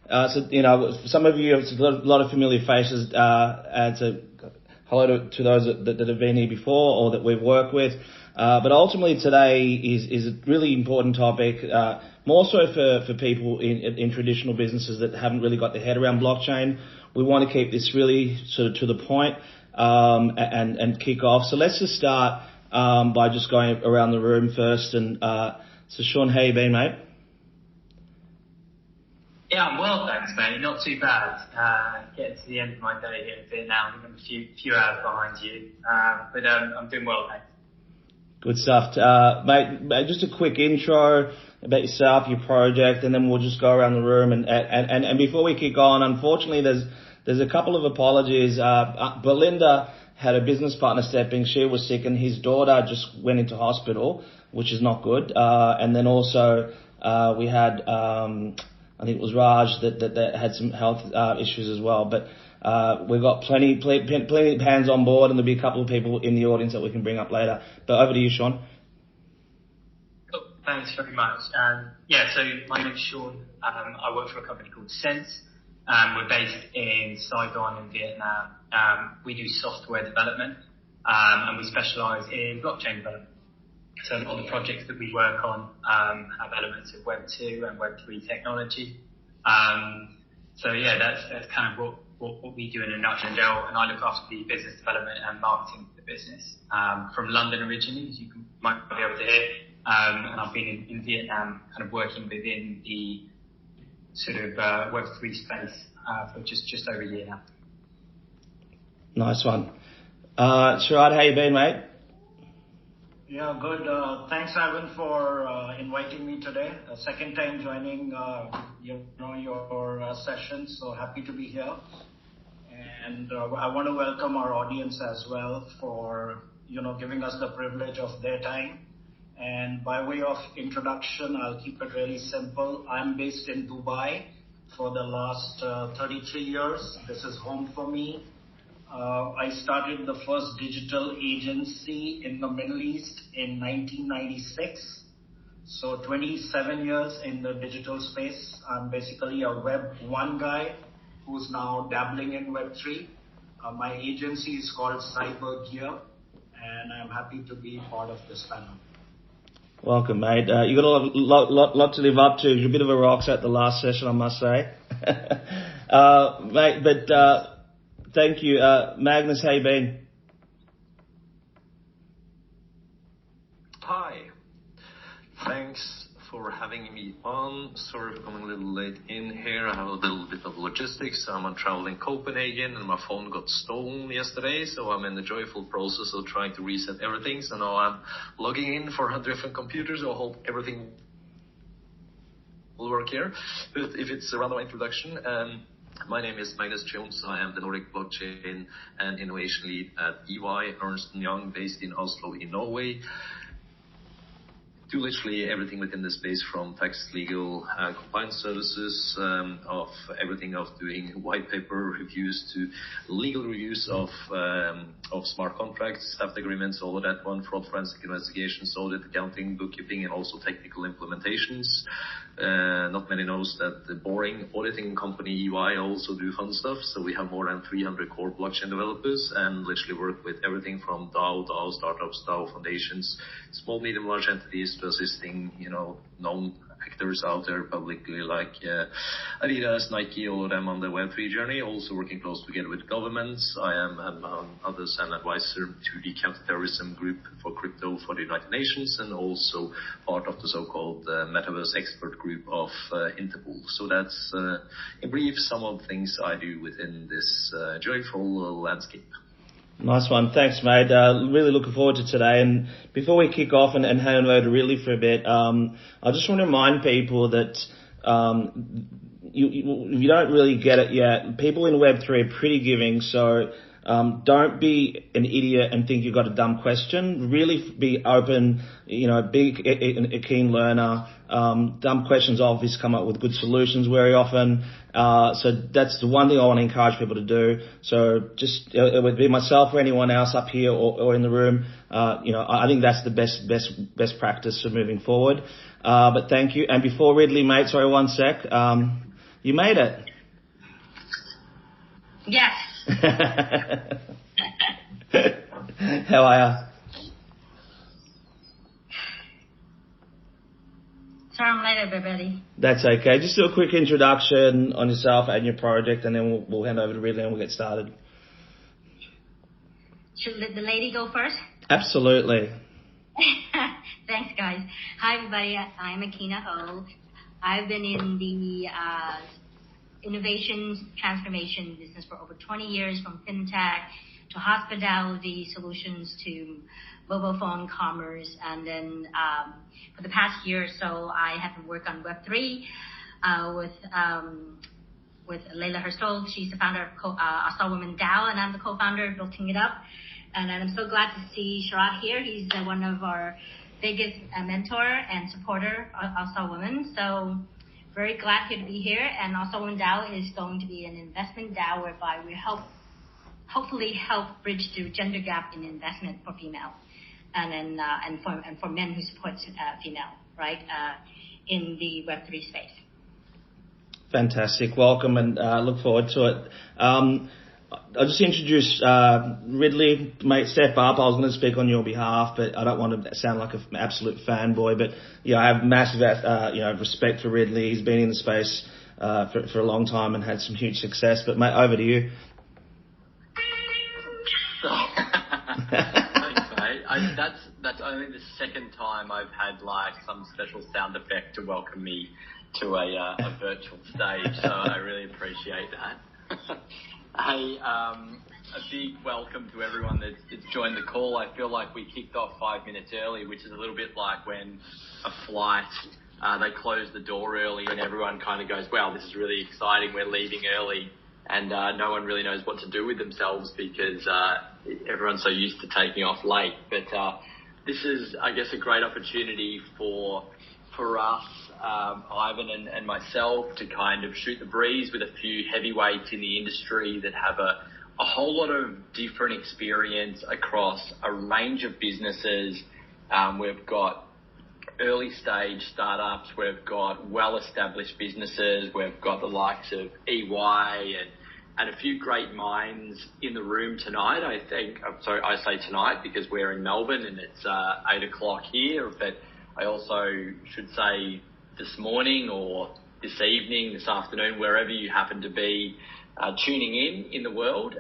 So, some of you, it's a lot of familiar faces, and so hello to those that have been here before or that we've worked with. But ultimately today is a really important topic, more so for people in traditional businesses that haven't really got their head around blockchain. We want to keep this really sort of to the point, and kick off. So let's just start, by just going around the room first. And, so Sean, how you been, mate? Yeah, I'm well, thanks, mate. Not too bad. Getting to the end of my day here in Vietnam. I think I'm a few hours behind you. But I'm doing well, thanks. Good stuff. Mate, just a quick intro about yourself, your project, and then we'll just go around the room. And before we kick on, unfortunately, there's a couple of apologies. Belinda had a business partner stepping. She was sick, and his daughter just went into hospital, which is not good. And then also, we had, I think it was Raj that had some health issues as well. But we've got plenty of hands on board, and there'll be a couple of people in the audience that we can bring up later. But over to you, Sean. Cool. Thanks very much. So my name's Sean. I work for a company called Sense. We're based in Saigon in Vietnam. We do software development, and we specialise in blockchain development. So all the projects that we work on have elements of Web2 and Web3 technology. That's kind of what we do in a nutshell. And I look after the business development and marketing for the business. From London originally, as you might be able to hear. And I've been in Vietnam kind of working within the sort of Web3 space for just over a year now. Nice one. Sharad, how you been, mate? Yeah, good. Thanks, Ivan, for inviting me today. Second time joining your session, so happy to be here. And I want to welcome our audience as well for giving us the privilege of their time. And by way of introduction, I'll keep it really simple. I'm based in Dubai for the last 33 years. This is home for me. I started the first digital agency in the Middle East in 1996. So 27 years in the digital space. I'm basically a Web1 guy who's now dabbling in Web3. My agency is called Cyber Gear, and I'm happy to be part of this panel. Welcome, mate. You got a lot to live up to. You're a bit of a rock at the last session, I must say. Mate, but thank you. Magnus, how you been? Hi. Thanks for having me on. Sorry for coming a little late in here. I have a little bit of logistics. I'm on travel in Copenhagen, and my phone got stolen yesterday, so I'm in the joyful process of trying to reset everything. So now I'm logging in for different computers. So I hope everything will work here. But if it's a random introduction, my name is Magnus Jones. I am the Nordic Blockchain and Innovation Lead at EY, Ernst & Young, based in Oslo in Norway. Do literally everything within the space, from tax, legal, compliance services, of everything of doing white paper reviews to legal reviews of smart contracts, theft agreements, all of that one, fraud forensic investigations, audit, accounting, bookkeeping, and also technical implementations. Not many knows that the boring auditing company EY also do fun stuff. So we have more than 300 core blockchain developers and literally work with everything from DAO, startups, DAO foundations, small, medium, large entities to assisting, known actors out there publicly like Adidas, Nike, all of them on the Web3 journey. Also working close together with governments. I am, among others, an advisor to the counterterrorism group for crypto for the United Nations, and also part of the so-called metaverse expert group of Interpol. So that's, in brief, some of the things I do within this joyful landscape. Nice one. Thanks, mate. Really looking forward to today. And before we kick off and hand over to Ridley for a bit, I just want to remind people that you don't really get it yet. People in Web3 are pretty giving, so don't be an idiot and think you've got a dumb question. Really be open, be a keen learner. Dumb questions obviously come up with good solutions very often. So that's the one thing I want to encourage people to do. So just, it would be myself or anyone else up here or in the room. I think that's the best practice for moving forward. But thank you. And before Ridley, mate, sorry, one sec. You made it. Yes. How are you? Sorry I'm late, everybody. That's okay. Just do a quick introduction on yourself and your project, and then we'll hand over to Ridley and we'll get started. Should the lady go first? Absolutely. Thanks, guys. Hi, everybody. I'm Akina Ho. I've been in the innovation transformation business for over 20 years, from fintech to hospitality solutions to mobile phone commerce. And then for the past year or so, I have been working on Web3 with Leila Herstol. She's the founder of Asal Women DAO, and I'm the co-founder of Building It Up. And I'm so glad to see Sharad here. He's one of our biggest mentor and supporter of Asal Women. So very glad here to be here. And Asal Women DAO is going to be an investment DAO whereby we hopefully help bridge the gender gap in investment for female, and for men who support female, right, in the Web3 space. Fantastic. Welcome, and look forward to it. I'll just introduce Ridley. Mate, step up. I was going to speak on your behalf, but I don't want to sound like an absolute fanboy. But I have massive respect for Ridley. He's been in the space for a long time and had some huge success. But mate, over to you. Thanks, mate. That's only the second time I've had like some special sound effect to welcome me to a virtual stage, so I really appreciate that. Hey, a big welcome to everyone that's joined the call. I feel like we kicked off 5 minutes early, which is a little bit like when a flight, they close the door early and everyone kind of goes, wow, this is really exciting, we're leaving early. And no one really knows what to do with themselves because everyone's so used to taking off late. But this is, I guess, a great opportunity for us, Ivan and myself, to kind of shoot the breeze with a few heavyweights in the industry that have a whole lot of different experience across a range of businesses. We've got early stage startups, we've got well-established businesses, we've got the likes of EY and a few great minds in the room tonight. I say tonight because we're in Melbourne and it's 8 o'clock here, but I also should say this morning or this evening, this afternoon, wherever you happen to be tuning in the world.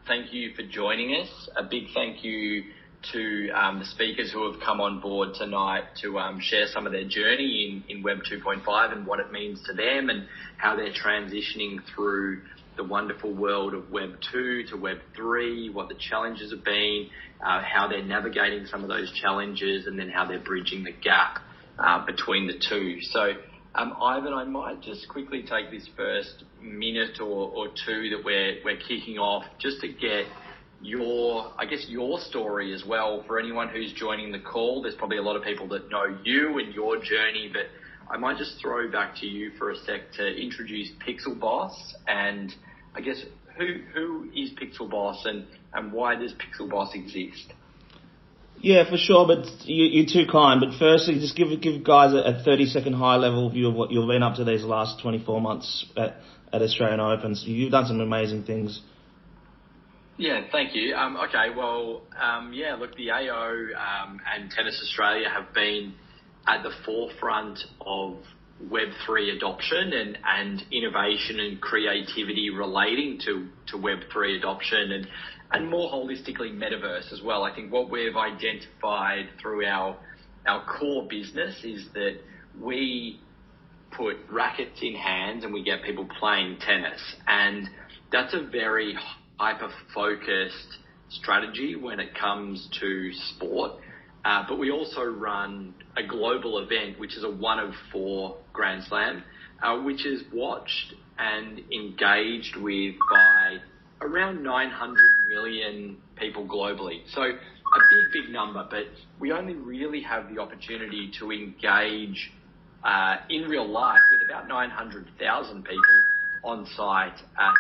Thank you for joining us. A big thank you to the speakers who have come on board tonight to share some of their journey in Web 2.5 and what it means to them and how they're transitioning through the wonderful world of Web 2 to Web 3, what the challenges have been, how they're navigating some of those challenges, and then how they're bridging the gap between the two. So, Ivan, I might just quickly take this first minute or two that we're kicking off just to get your story as well. For anyone who's joining the call, there's probably a lot of people that know you and your journey, but I might just throw back to you for a sec to introduce Pixel Boss, and I guess who is Pixel Boss and why does Pixel Boss exist? Yeah, for sure, but you're too kind. But firstly, just give guys a 30-second high-level view of what you've been up to these last 24 months at Australian Open. So you've done some amazing things. Yeah, thank you. Okay, well, look, the AO and Tennis Australia have been at the forefront of Web3 adoption and innovation and creativity relating to Web3 adoption and more holistically metaverse as well. I think what we've identified through our core business is that we put rackets in hands and we get people playing tennis, and that's a very hyper-focused strategy when it comes to sport. But we also run a global event, which is a 1 of 4 Grand Slam, which is watched and engaged with by around 900 million people globally. So a big number, but we only really have the opportunity to engage in real life with about 900,000 people on site at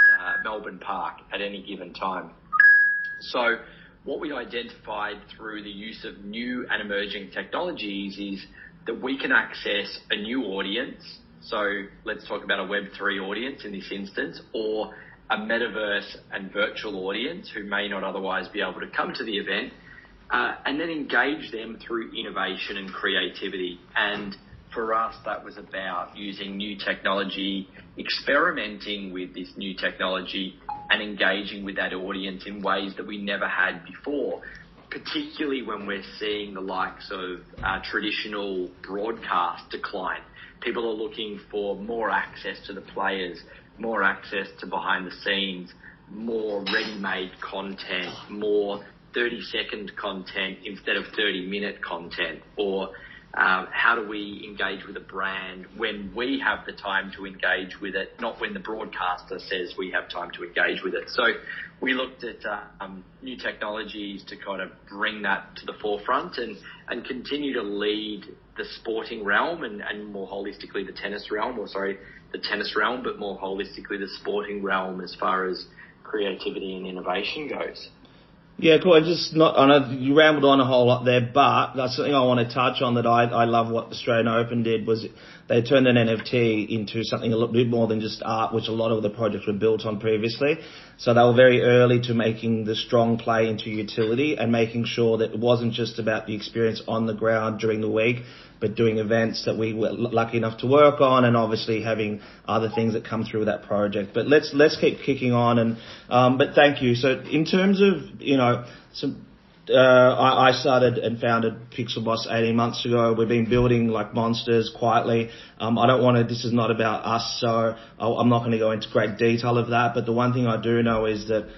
Melbourne Park at any given time. So what we identified through the use of new and emerging technologies is that we can access a new audience So let's talk about a Web3 audience in this instance, or a metaverse and virtual audience who may not otherwise be able to come to the event, and then engage them through innovation and creativity. And for us, that was about using new technology, experimenting with this new technology and engaging with that audience in ways that we never had before, particularly when we're seeing the likes of traditional broadcast decline. People are looking for more access to the players, more access to behind the scenes, more ready-made content, more 30-second content instead of 30-minute content, or how do we engage with a brand when we have the time to engage with it, not when the broadcaster says we have time to engage with it. So we looked at new technologies to kind of bring that to the forefront and continue to lead the sporting realm and more holistically the tennis realm, but more holistically the sporting realm as far as creativity and innovation goes. Yeah, cool. I know you rambled on a whole lot there, but that's something I want to touch on that I love what Australian Open did was they turned an NFT into something a little bit more than just art, which a lot of the projects were built on previously. So they were very early to making the strong play into utility and making sure that it wasn't just about the experience on the ground during the week, but doing events that we were lucky enough to work on, and obviously having other things that come through that project. But let's keep kicking on. And but thank you. So in terms of I started and founded Pixel Boss 18 months ago. We've been building like monsters quietly. This is not about us, so I'm not going to go into great detail of that. But the one thing I do know is that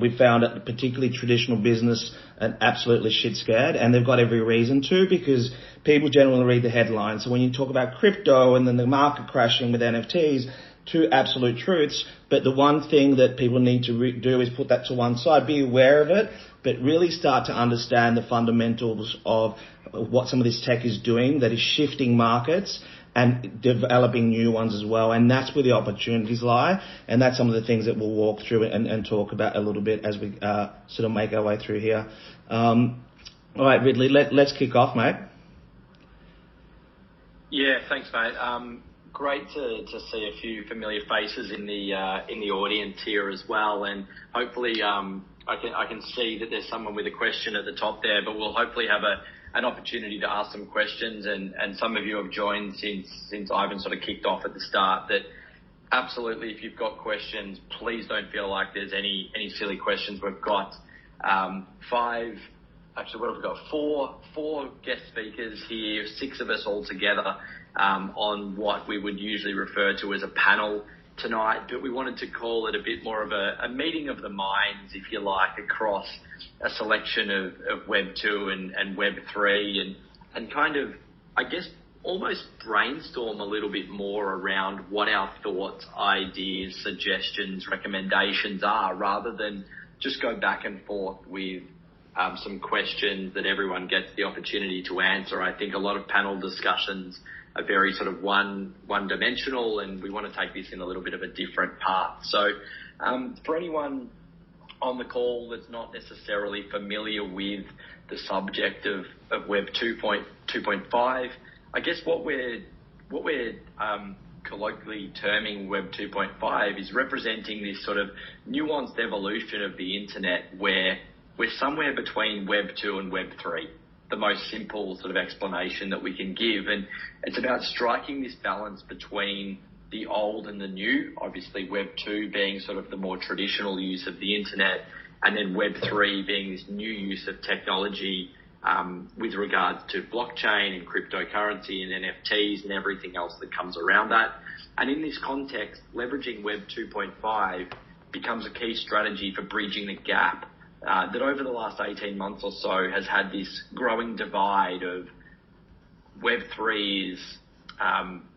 we found it, particularly traditional business, and absolutely shit scared, and they've got every reason to, because people generally read the headlines. So when you talk about crypto and then the market crashing with NFTs, two absolute truths, but the one thing that people need to do is put that to one side, be aware of it, but really start to understand the fundamentals of what some of this tech is doing that is shifting markets and developing new ones as well. And that's where the opportunities lie. And that's some of the things that we'll walk through and talk about a little bit as we sort of make our way through here. All right, Ridley, let's kick off, mate. Yeah, thanks, mate. Great to see a few familiar faces in the audience here as well, and hopefully I can see that there's someone with a question at the top there, but we'll hopefully have an opportunity to ask some questions, and some of you have joined since Ivan sort of kicked off at the start. That absolutely, if you've got questions, please don't feel like there's any silly questions. We've got four guest speakers here, 6 of us all together on what we would usually refer to as a panel tonight, but we wanted to call it a bit more of a meeting of the minds, if you like, across a selection of Web 2 and Web 3 and kind of, I guess, almost brainstorm a little bit more around what our thoughts, ideas, suggestions, recommendations are, rather than just go back and forth with some questions that everyone gets the opportunity to answer. I think a lot of panel discussions are very sort of one-dimensional, and we want to take this in a little bit of a different path. So for anyone on the call that's not necessarily familiar with the subject of Web 2.5, I guess what we're colloquially terming Web 2.5 is representing this sort of nuanced evolution of the internet where we're somewhere between Web 2 and Web 3. The most simple sort of explanation that we can give. And it's about striking this balance between the old and the new, obviously Web 2 being sort of the more traditional use of the internet, and then Web 3 being this new use of technology with regards to blockchain and cryptocurrency and NFTs and everything else that comes around that. And in this context, leveraging Web 2.5 becomes a key strategy for bridging the gap that over the last 18 months or so has had this growing divide of Web 3 is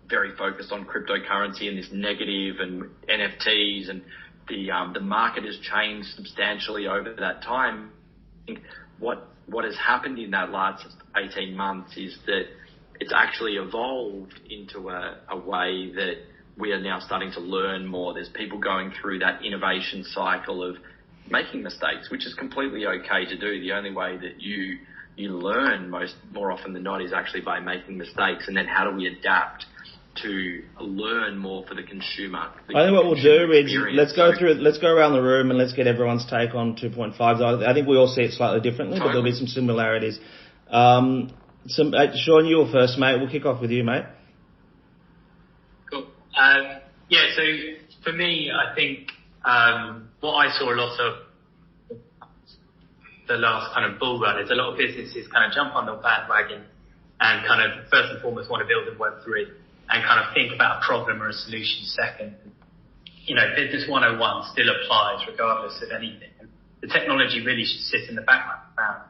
very focused on cryptocurrency and this negative and NFTs, and the market has changed substantially over that time. I think what has happened in that last 18 months is that it's actually evolved into a way that we are now starting to learn more. There's people going through that innovation cycle of making mistakes, which is completely okay to do. The only way that you learn more often than not is actually by making mistakes. And then how do we adapt to learn more for the consumer. I think what we'll do is let's go around the room and let's get everyone's take on 2.5. I think we all see it slightly differently, but there'll be some similarities. Sean, you were first, mate. We'll kick off with you, mate. Cool. So for me, I think what I saw a lot of the last kind of bull run is a lot of businesses kind of jump on the bandwagon and kind of first and foremost want to build in Web3 and kind of think about a problem or a solution second. Business 101 still applies regardless of anything. The technology really should sit in the background.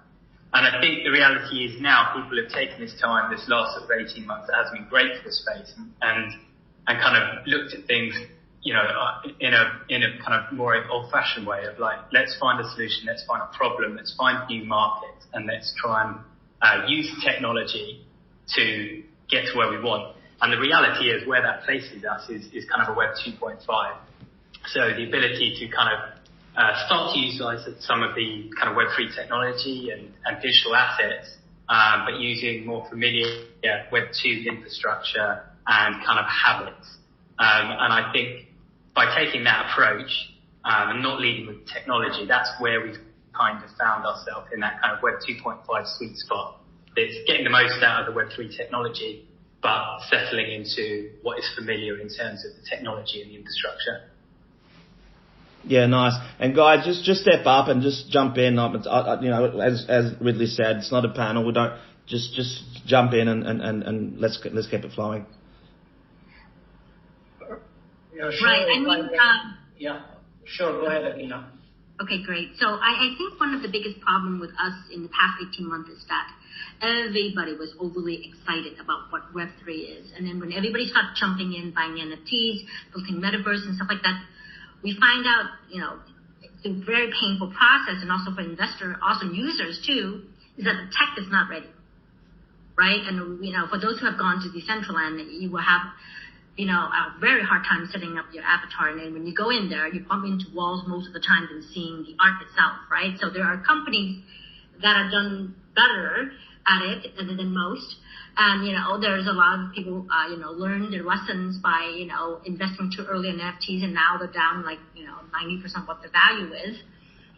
And I think the reality is now people have taken this time, this last sort of 18 months that has been great for the space and kind of looked at things, in a kind of more old-fashioned way of like, let's find a solution, let's find a problem, let's find new markets, and let's try and use technology to get to where we want. And the reality is where that places us is kind of a Web 2.5. So the ability to kind of start to utilize some of the kind of Web3 technology and digital assets, but using more familiar Web 2 infrastructure and kind of habits. And I think by taking that approach and not leading with technology, that's where we've kind of found ourselves in that kind of Web 2.5 sweet spot. It's getting the most out of the Web3 technology, but settling into what is familiar in terms of the technology and the infrastructure. Yeah, nice. And guys, just step up and just jump in. As Ridley said, it's not a panel. We don't just jump in and let's keep it flowing. Yeah, sure. Right. Sure. Go ahead, Akina. Okay, great. So I think one of the biggest problem with us in the past 18 months is that everybody was overly excited about what Web3 is. And then when everybody started jumping in, buying NFTs, building metaverse and stuff like that, we find out, it's a very painful process, and also for investors, also users too, is that the tech is not ready, right? And, for those who have gone to Decentraland, you will have, a very hard time setting up your avatar. And then when you go in there, you bump into walls most of the time than seeing the art itself, right? So there are companies that have done better at it than most. And, there's a lot of people, learn their lessons by, investing too early in NFTs, and now they're down 90% what the value is.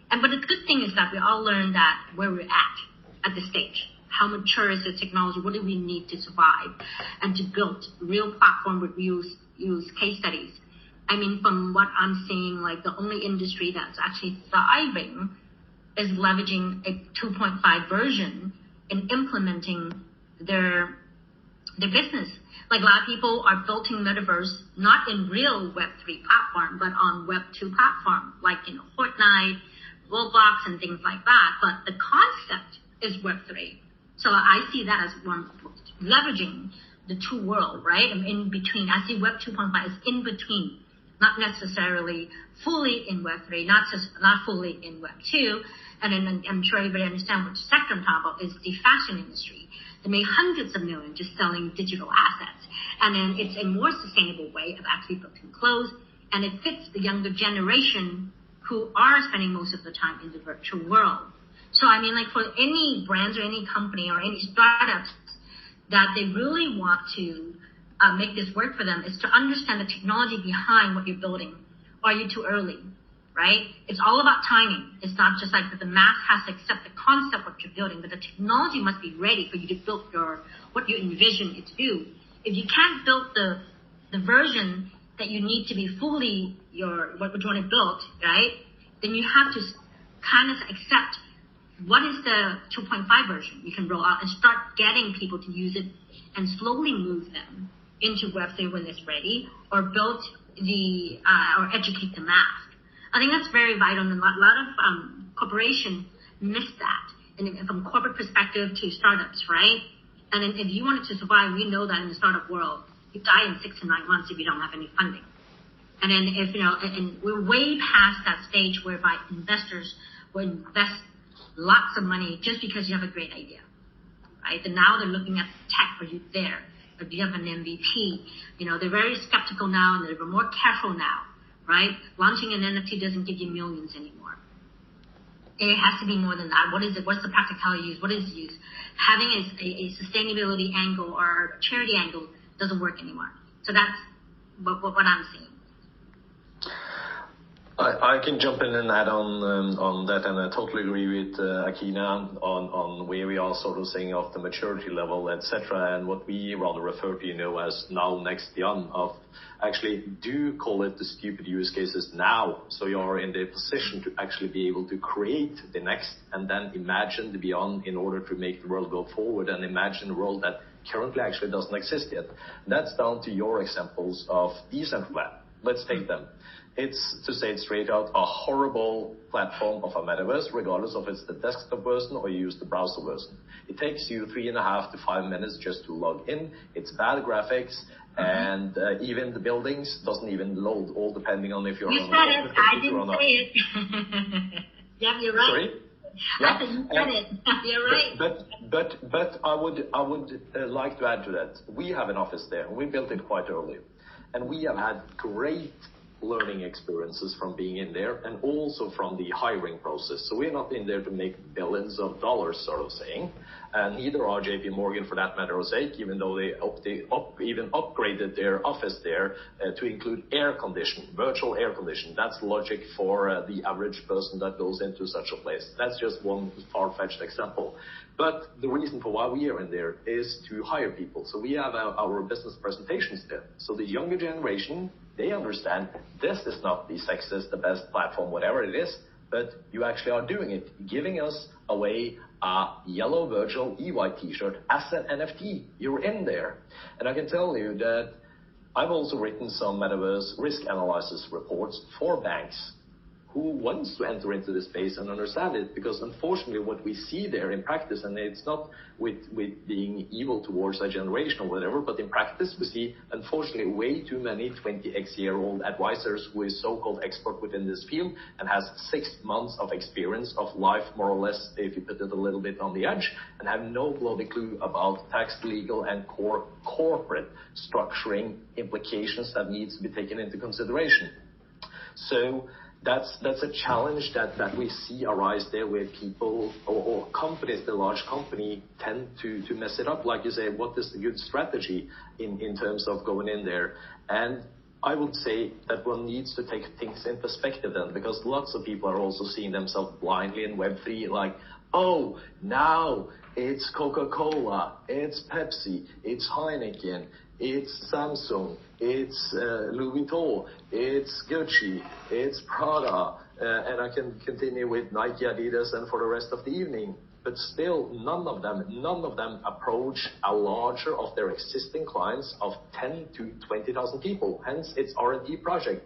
But the good thing is that we all learned that where we're at this stage. How mature is the technology? What do we need to survive and to build real platform with use case studies? I mean, from what I'm seeing, the only industry that's actually thriving is leveraging a 2.5 version and implementing their business. A lot of people are building metaverse not in real Web3 platform, but on Web2 platform, like Fortnite, Roblox, and things like that. But the concept is Web3. So I see that as one leveraging the two world, right? And in between, I see Web 2.5 is in between, not necessarily fully in Web3, not fully in Web 2. And then I'm sure everybody understands what sector I'm talking about is the fashion industry. They make hundreds of millions just selling digital assets. And then it's a more sustainable way of actually building clothes. And it fits the younger generation who are spending most of the time in the virtual world. So I mean, for any brands or any company or any startups that they really want to make this work for them is to understand the technology behind what you're building. Are you too early, right? It's all about timing. It's not just that the mass has to accept the concept of what you're building, but the technology must be ready for you to build what you envision it to do. If you can't build the version that you need to be fully what you want to build, right? Then you have to kind of accept what is the 2.5 version you can roll out and start getting people to use it and slowly move them into Web3 when it's ready, or build or educate the mass. I think that's very vital, and a lot of corporations miss that, and from corporate perspective to startups, right? And then if you wanted to survive, we know that in the startup world, you die in 6 to 9 months if you don't have any funding. And then and we're way past that stage whereby investors will invest lots of money just because you have a great idea, right? And now they're looking at tech. Are you there? Or do you have an MVP? They're very skeptical now, and they're more careful now, right? Launching an NFT doesn't give you millions anymore. It has to be more than that. What is it? What's the practicality use? What is use? Having a sustainability angle or a charity angle doesn't work anymore. So that's what I'm seeing. I can jump in and add on that, and I totally agree with Akina on where we are sort of saying of the maturity level, etc., and what we rather refer to, as now next beyond of actually do call it the stupid use cases now, so you are in the position to actually be able to create the next and then imagine the beyond in order to make the world go forward and imagine a world that currently actually doesn't exist yet. That's down to your examples of decentralized. Let's take them. It's, to say it straight out, a horrible platform of a metaverse, regardless of it's the desktop version or you use the browser version. It takes you 3.5 to 5 minutes just to log in. It's bad graphics, and even the buildings doesn't even load, all depending on if you're you on said it. I didn't say it. Yeah, you're right. Sorry? Yeah. I said you said it. You're right. But I would like to add to that. We have an office there, and we built it quite early, and we have had great learning experiences from being in there and also from the hiring process. So we're not in there to make billions of dollars, sort of saying, and neither are JP Morgan for that matter of sake, even though they even upgraded their office there to include air condition, virtual air condition. That's logic for the average person that goes into such a place. That's just one far-fetched example. But the reason for why we are in there is to hire people. So we have our business presentations there. So the younger generation, they understand this is not the sexist, the best platform, whatever it is, but you actually are doing it, giving us away a yellow virtual EY t-shirt as an NFT. You're in there. And I can tell you that I've also written some metaverse risk analysis reports for banks who wants to enter into this space and understand it, because unfortunately what we see there in practice, and it's not with being evil towards a generation or whatever, but in practice we see unfortunately way too many 20x-year-old advisors who is so-called expert within this field and has 6 months of experience of life, more or less, if you put it a little bit on the edge, and have no bloody clue about tax, legal, and corporate structuring implications that needs to be taken into consideration. So that's a challenge that we see arise there, where people or companies, the large company, tend to mess it up. Like you say, what is the good strategy in terms of going in there? And I would say that one needs to take things in perspective then, because lots of people are also seeing themselves blindly in Web3, like, oh, now it's Coca-Cola, it's Pepsi, it's Heineken, it's Samsung, it's Louis Vuitton, it's Gucci, it's Prada, and I can continue with Nike, Adidas, and for the rest of the evening. But still, none of them approach a larger of their existing clients of 10 to 20,000 people. Hence, it's R&D project.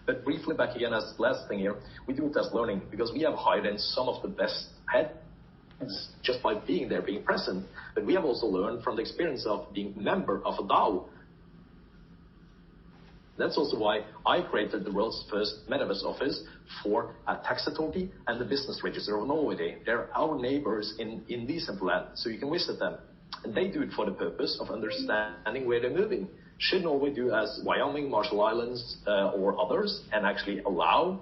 But briefly back again as last thing here, we do it as learning, because we have hired in some of the best heads just by being there, being present. But we have also learned from the experience of being a member of a DAO. That's also why I created the world's first metaverse office for a tax authority and the business register of Norway. They're our neighbors in Decentraland, so you can visit them. And they do it for the purpose of understanding where they're moving. Should Norway do as Wyoming, Marshall Islands, or others, and actually allow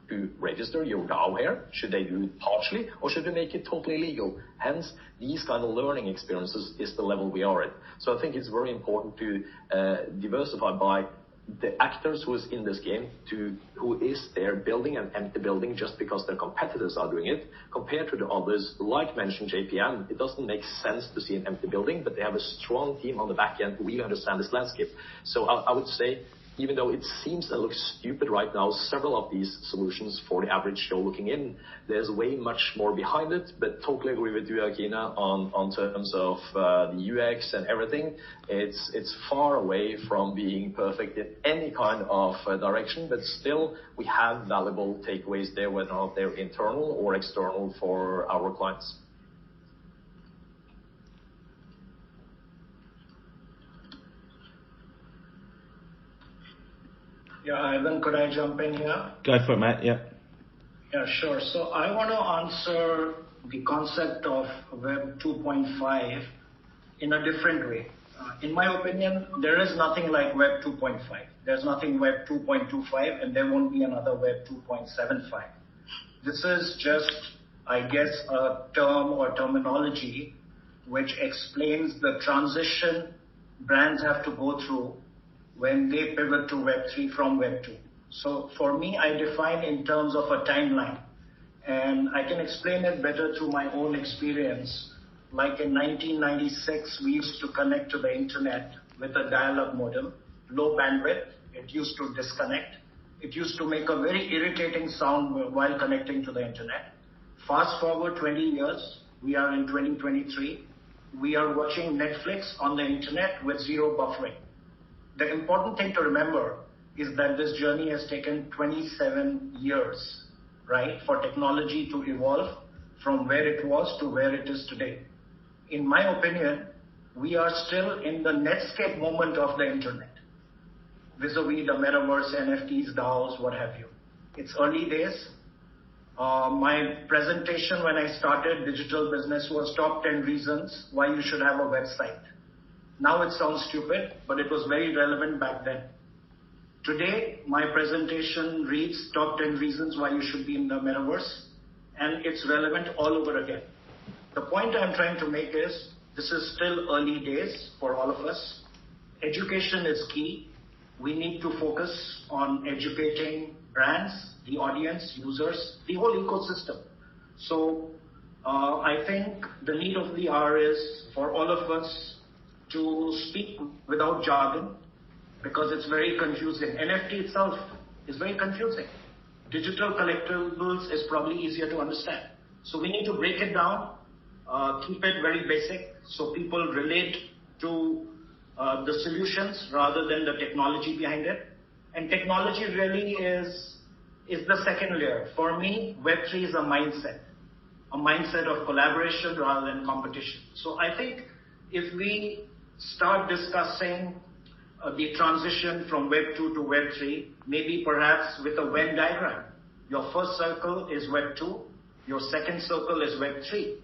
to register your DAO here? Should they do it partially, or should they make it totally legal? Hence, these kind of learning experiences is the level we are at. So I think it's very important to diversify by the actors who is in this game to who is there building an empty building just because their competitors are doing it, compared to the others, like mentioned JPM. It doesn't make sense to see an empty building, but they have a strong team on the back end who really understand this landscape. So I would say, even though it seems and looks stupid right now, several of these solutions for the average Joe looking in, there's way much more behind it. But totally agree with you, Akina, on terms of the UX and everything. It's far away from being perfect in any kind of direction, but still we have valuable takeaways there, whether or not they're internal or external for our clients. Yeah, Ivan, could I jump in here? Go for it, Matt. Yeah. Yeah, sure. So I want to answer the concept of Web 2.5 in a different way. In my opinion, there is nothing like Web 2.5. There's nothing Web 2.25, and there won't be another Web 2.75. This is just, I guess, a term or terminology which explains the transition brands have to go through when they pivot to Web3 from Web2. So for me, I define in terms of a timeline, and I can explain it better through my own experience. Like in 1996, we used to connect to the internet with a dial-up modem, low bandwidth. It used to disconnect. It used to make a very irritating sound while connecting to the internet. Fast forward 20 years, we are in 2023. We are watching Netflix on the internet with zero buffering. The important thing to remember is that this journey has taken 27 years, right, for technology to evolve from where it was to where it is today. In my opinion, we are still in the Netscape moment of the internet, vis-a-vis the metaverse, NFTs, DAOs, what have you. It's early days. My presentation when I started digital business was top 10 reasons why you should have a website. Now it sounds stupid, but it was very relevant back then. Today, my presentation reads top 10 reasons why you should be in the metaverse, and it's relevant all over again. The point I'm trying to make is, this is still early days for all of us. Education is key. We need to focus on educating brands, the audience, users, the whole ecosystem. So I think the need of the hour is for all of us to speak without jargon, because it's very confusing. NFT itself is very confusing. Digital collectibles is probably easier to understand. So we need to break it down, keep it very basic so people relate to the solutions rather than the technology behind it. And technology really is the second layer. For me, Web3 is a mindset of collaboration rather than competition. So I think if we start discussing the transition from Web2 to Web3, maybe perhaps with a Venn diagram. Your first circle is Web2, your second circle is Web3.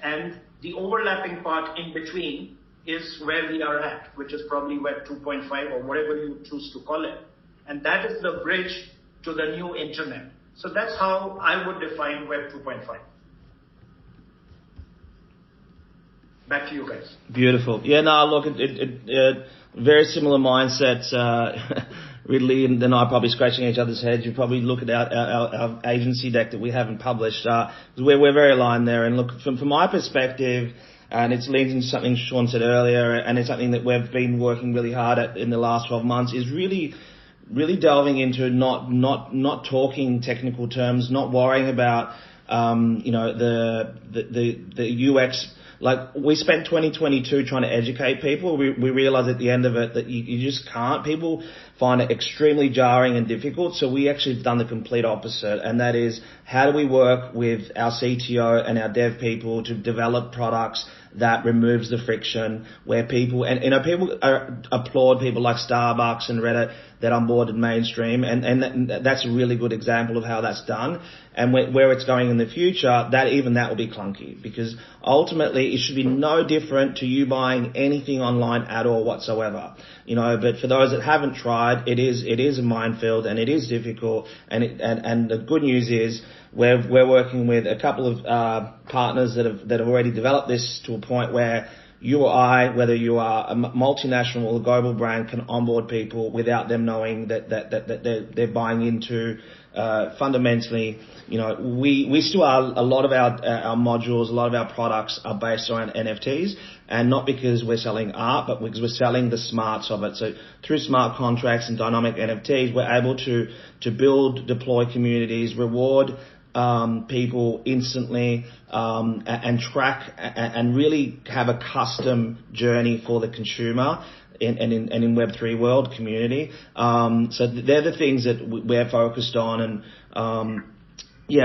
And the overlapping part in between is where we are at, which is probably Web 2.5 or whatever you choose to call it. And that is the bridge to the new internet. So that's how I would define Web 2.5. Back to you guys. Beautiful. Yeah, no, look, very similar mindsets. Ridley and I are probably scratching each other's heads. You probably look at our agency deck that we haven't published. We're very aligned there. And look, from my perspective, and it's leads into something Sean said earlier, and it's something that we've been working really hard at in the last 12 months, is really delving into not talking technical terms, not worrying about the UX. Like, we spent 2022 trying to educate people. We realized at the end of it that you just can't. People find it extremely jarring and difficult. So we actually have done the complete opposite. And that is, how do we work with our CTO and our dev people to develop products that removes the friction, where people, and people applaud people like Starbucks and Reddit that onboarded mainstream, and that's a really good example of how that's done. And where it's going in the future, that will be clunky, because ultimately it should be no different to you buying anything online at all whatsoever. But for those that haven't tried, it is a minefield, and it is difficult. And the good news is we're working with a couple of partners that have already developed this to a point where you or I, whether you are a multinational or a global brand, can onboard people without them knowing that they're buying into. Fundamentally, we still are, a lot of our modules, a lot of our products are based around NFTs, and not because we're selling art, but because we're selling the smarts of it. So through smart contracts and dynamic NFTs, we're able to build, deploy communities, reward people instantly, and track and really have a custom journey for the consumer in Web3 world community. So they're the things that we're focused on. And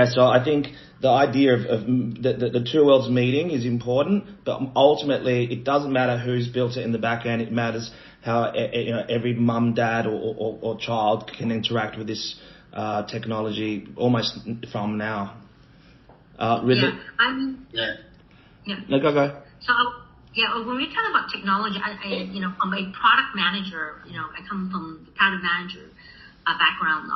so I think the idea of the two worlds meeting is important, but ultimately it doesn't matter who's built it in the back end. It matters how every mum, dad, or child can interact with this technology almost from now. Really? Yeah. No, go. So, when we talk about technology, I I'm a product manager. I come from the product manager background.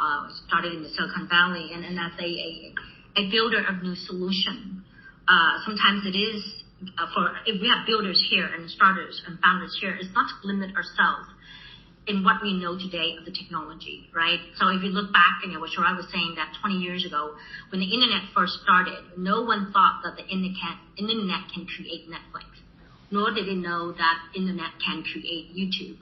Started in the Silicon Valley, and as a builder of new solution. Sometimes it is if we have builders here and starters and founders here, is not to limit ourselves in what we know today of the technology, right? So if you look back, what Sharad was saying, that 20 years ago, when the internet first started, no one thought that the internet can create Netflix, nor did they know that internet can create YouTube,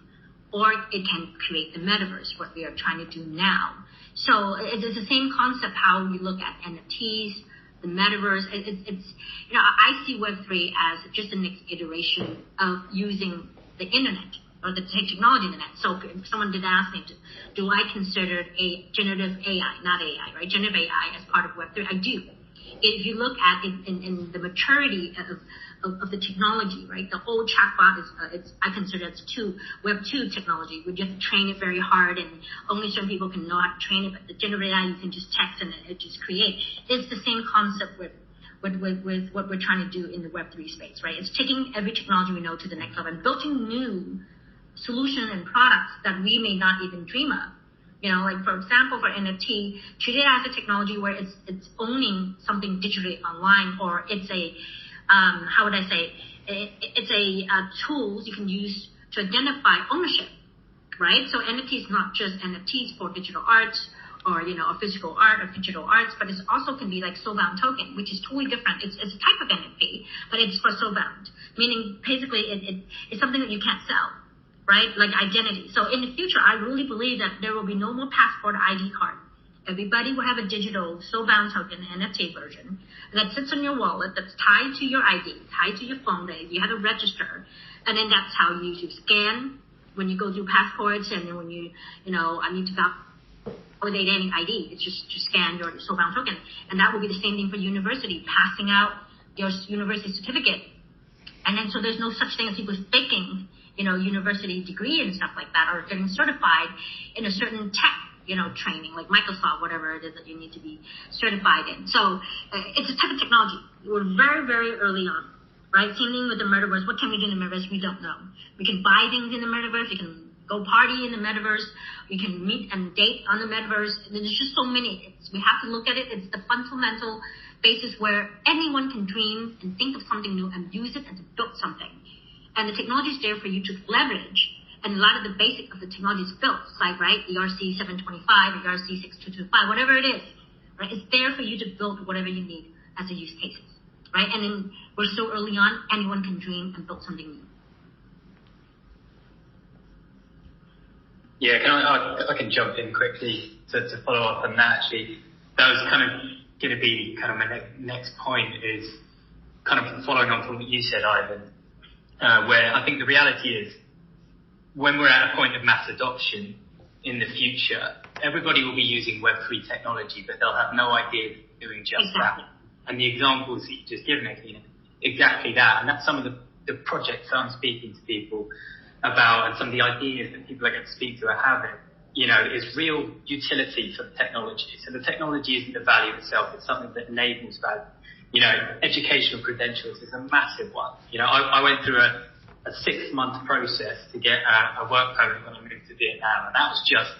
or it can create the metaverse, what we are trying to do now. So it's the same concept how we look at NFTs, the metaverse. It's I see Web3 as just the next iteration of using the internet or the technology internet. So if someone did ask me, do I consider a generative AI, not AI, right? Generative AI as part of Web3? I do. If you look at it in the maturity of the technology, right? The old chatbot I consider it's Web2 technology. We just train it very hard, and only certain people can know how to train it. But the generative AI, you can just text and it just create. It's the same concept with what we're trying to do in the Web3 space, right? It's taking every technology we know to the next level and building new solutions and products that we may not even dream of. Like for example, for NFT, treat it as a technology where it's owning something digitally online, or it's a it's a tools you can use to identify ownership, right? So NFT is not just NFTs for digital arts or a physical art or digital arts, but it also can be like soulbound token, which is totally different. It's a type of NFT, but it's for soulbound, meaning basically it's something that you can't sell, right? Like identity. So in the future, I really believe that there will be no more passport or ID card. Everybody will have a digital soulbound token, NFT version, that sits on your wallet, that's tied to your ID, tied to your phone, that you have to register. And then that's how you scan when you go through passports, and then when you need to validate any ID, it's just to scan your soulbound token. And that will be the same thing for university, passing out your university certificate. And then so there's no such thing as people faking, university degree and stuff like that, or getting certified in a certain tech, training, like Microsoft, whatever it is that you need to be certified in. So it's a type of technology. We're very, very early on, right? Same thing with the metaverse. What can we do in the metaverse? We don't know. We can buy things in the metaverse. We can go party in the metaverse. We can meet and date on the metaverse. There's just so many. We have to look at it. It's the fundamental basis where anyone can dream and think of something new and use it and to build something. And the technology is there for you to leverage. And a lot of the basic of the technology is built, like, right, ERC 725, ERC 6225, whatever it is, right? It's there for you to build whatever you need as a use cases, right? And then we're so early on, anyone can dream and build something new. Yeah, I can jump in quickly to follow up on that, actually. That was kind of going to be kind of my next point, is kind of following on from what you said, Ivan, where I think the reality is, when we're at a point of mass adoption in the future, everybody will be using Web3 technology, but they'll have no idea of doing just that. And the examples that you've just given, Akina, exactly that. And that's some of the projects I'm speaking to people about, and some of the ideas that people I get to speak to are having, is real utility for the technology. So the technology isn't the value itself, it's something that enables value. Educational credentials is a massive one. I went through a 6-month process to get a work permit when I moved to Vietnam, and that was just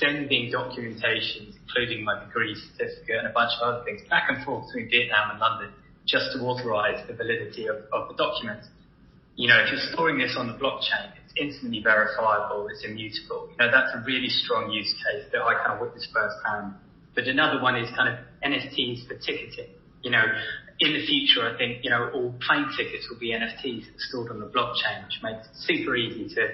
sending documentations, including my degree certificate and a bunch of other things, back and forth between Vietnam and London, just to authorize the validity of the documents. If you're storing this on the blockchain, it's instantly verifiable, it's immutable. That's a really strong use case that I kind of witnessed firsthand. But another one is kind of NFTs for ticketing. In the future, I think, all plane tickets will be NFTs stored on the blockchain, which makes it super easy to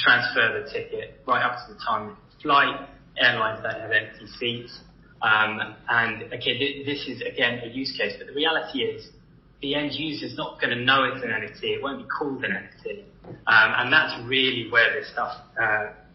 transfer the ticket right up to the time of the flight. Airlines don't have empty seats. And okay, this is, again, a use case, but the reality is the end user is not going to know it's an NFT. It won't be called an NFT. And that's really where this stuff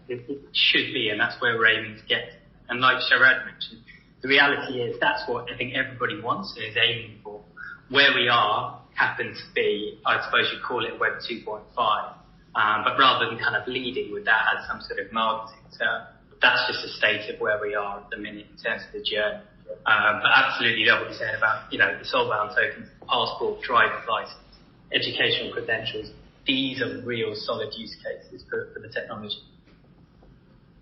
it should be, and that's where we're aiming to get. And like Sharad mentioned, the reality is that's what I think everybody wants and is aiming for. Where we are happens to be, I suppose you'd call it Web 2.5, but rather than kind of leading with that as some sort of marketing term, that's just a state of where we are at the minute in terms of the journey. But absolutely, what you said about, the soulbound tokens, passport, driver's license, educational credentials, these are real solid use cases for the technology.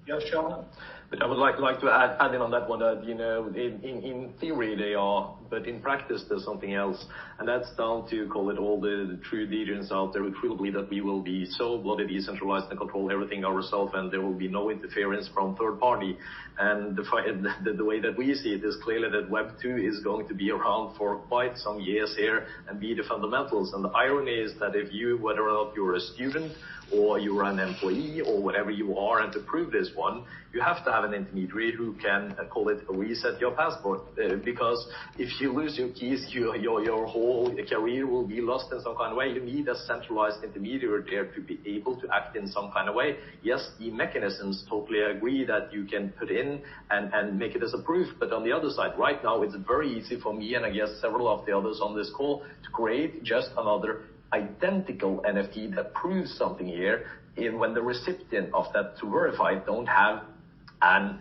Yeah, Sean? But I would like to add in on that one that, in theory, they are but in practice there's something else, and that's down to, call it, all the true degens out there who truly believe that we will be so bloody decentralized and control everything ourselves, and there will be no interference from third party. And the way that we see it is clearly that Web2 is going to be around for quite some years here and be the fundamentals. And the irony is that if you, whether or not you're a student or you're an employee or whatever you are, and to prove this one, you have to have an intermediary who can, call it, reset your passport. Because if you lose your keys, your whole career will be lost in some kind of way. You need a centralized intermediary there to be able to act in some kind of way. Yes, the mechanisms totally agree that you can put in and make it as a proof. But on the other side, right now, it's very easy for me, and I guess several of the others on this call, to create just another identical NFT that proves something here, when the recipient of that to verify don't have an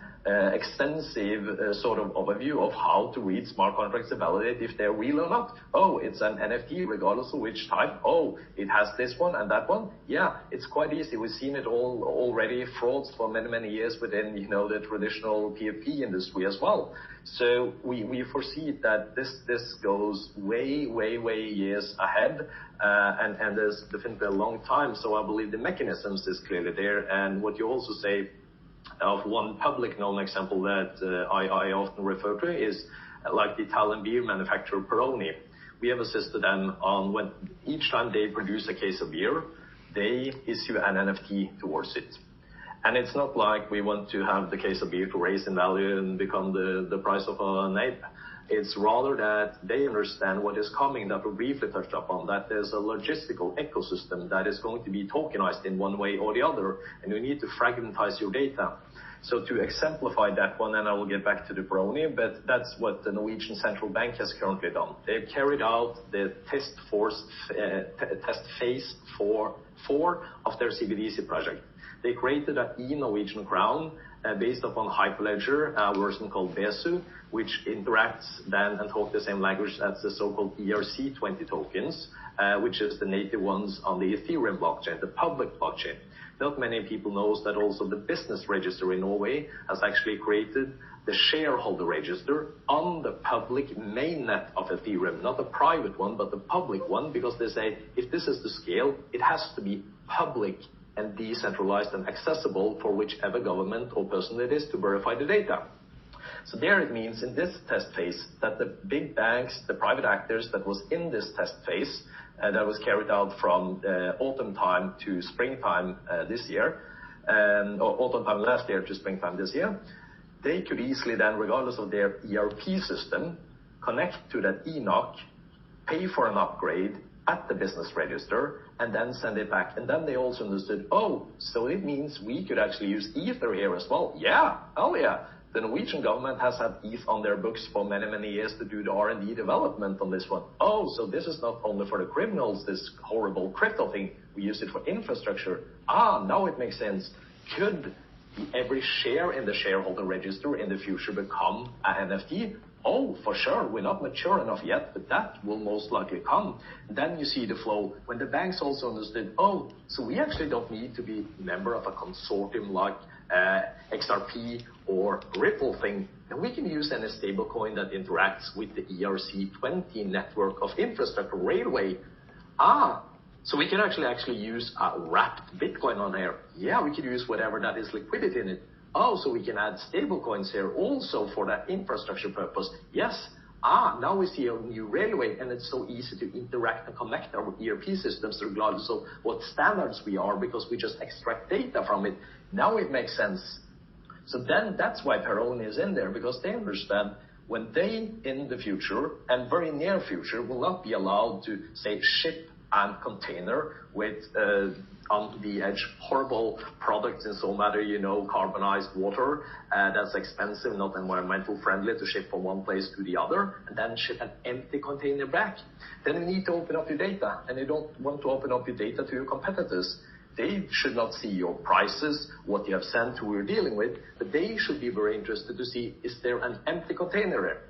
extensive sort of overview of how to read smart contracts to validate if they're real or not. Oh, it's an NFT regardless of which type. Oh, it has this one and that one. Yeah, it's quite easy. We've seen it all already, frauds for many, many years within, the traditional PFP industry as well. So we foresee that this goes way years ahead, and there's definitely a long time. So I believe the mechanisms is clearly there. And what you also say of one public known example that I often refer to is like the Italian beer manufacturer Peroni. We have assisted them on when each time they produce a case of beer, they issue an NFT towards it. And it's not like we want to have the case of beer to raise in value and become the price of a nape. It's rather that they understand what is coming, that we briefly touched upon, that there's a logistical ecosystem that is going to be tokenized in one way or the other, and you need to fragmentize your data. So to exemplify that one, and I will get back to the Peroni, but that's what the Norwegian Central Bank has currently done. They've carried out the test phase 4 of their CBDC project. They created an e-Norwegian crown based upon Hyperledger, a version called Besu, which interacts then and talks the same language as the so-called ERC20 tokens, which is the native ones on the Ethereum blockchain, the public blockchain. Not many people knows that also the business register in Norway has actually created the shareholder register on the public mainnet of Ethereum, not the private one, but the public one, because they say if this is the scale, it has to be public and decentralized and accessible for whichever government or person it is to verify the data. So there it means in this test phase that the big banks, the private actors that was in this test phase, that was carried out from autumn time to springtime this year, or autumn time last year to springtime this year, they could easily then, regardless of their ERP system, connect to that ENOC, pay for an upgrade at the business register, and then send it back. And then they also understood, oh, so it means we could actually use Ether here as well. Yeah, oh yeah. The Norwegian government has had ETH on their books for many years to do the R&D development on this one. Oh, so this is not only for the criminals, this horrible crypto thing. We use it for infrastructure. Ah, now it makes sense. Could every share in the shareholder register in the future become an NFT? Oh, for sure. We're not mature enough yet, but that will most likely come. Then you see the flow when the banks also understood, oh, so we actually don't need to be a member of a consortium like XRP or Ripple thing. And we can use any stablecoin that interacts with the ERC20 network of infrastructure railway. Ah, so we can actually use a wrapped Bitcoin on here. Yeah, we can use whatever that is liquidity in it. Oh, so we can add stable coins here also for that infrastructure purpose. Yes. Ah, now we see a new railway, and it's so easy to interact and connect our ERP systems regardless of what standards we are, because we just extract data from it. Now it makes sense. So then that's why Peroni is in there, because they understand when they, in the future and very near future, will not be allowed to, say, ship and container with on the edge horrible products in so matter, carbonized water that's expensive, not environmental friendly to ship from one place to the other, and then ship an empty container back. Then you need to open up your data, and you don't want to open up your data to your competitors. They should not see your prices, what you have sent, who you're dealing with, but they should be very interested to see, is there an empty container there?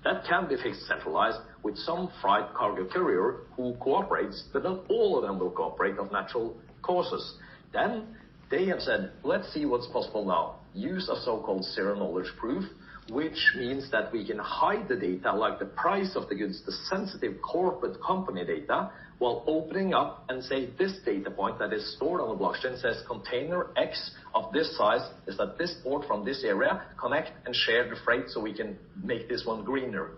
That can be fixed centralized with some freight cargo carrier who cooperates, but not all of them will cooperate of natural causes. Then they have said, let's see what's possible now. Use a so-called zero knowledge proof, which means that we can hide the data, like the price of the goods, the sensitive corporate company data, while opening up and say this data point that is stored on the blockchain says container X of this size is at this port from this area, connect and share the freight so we can make this one greener.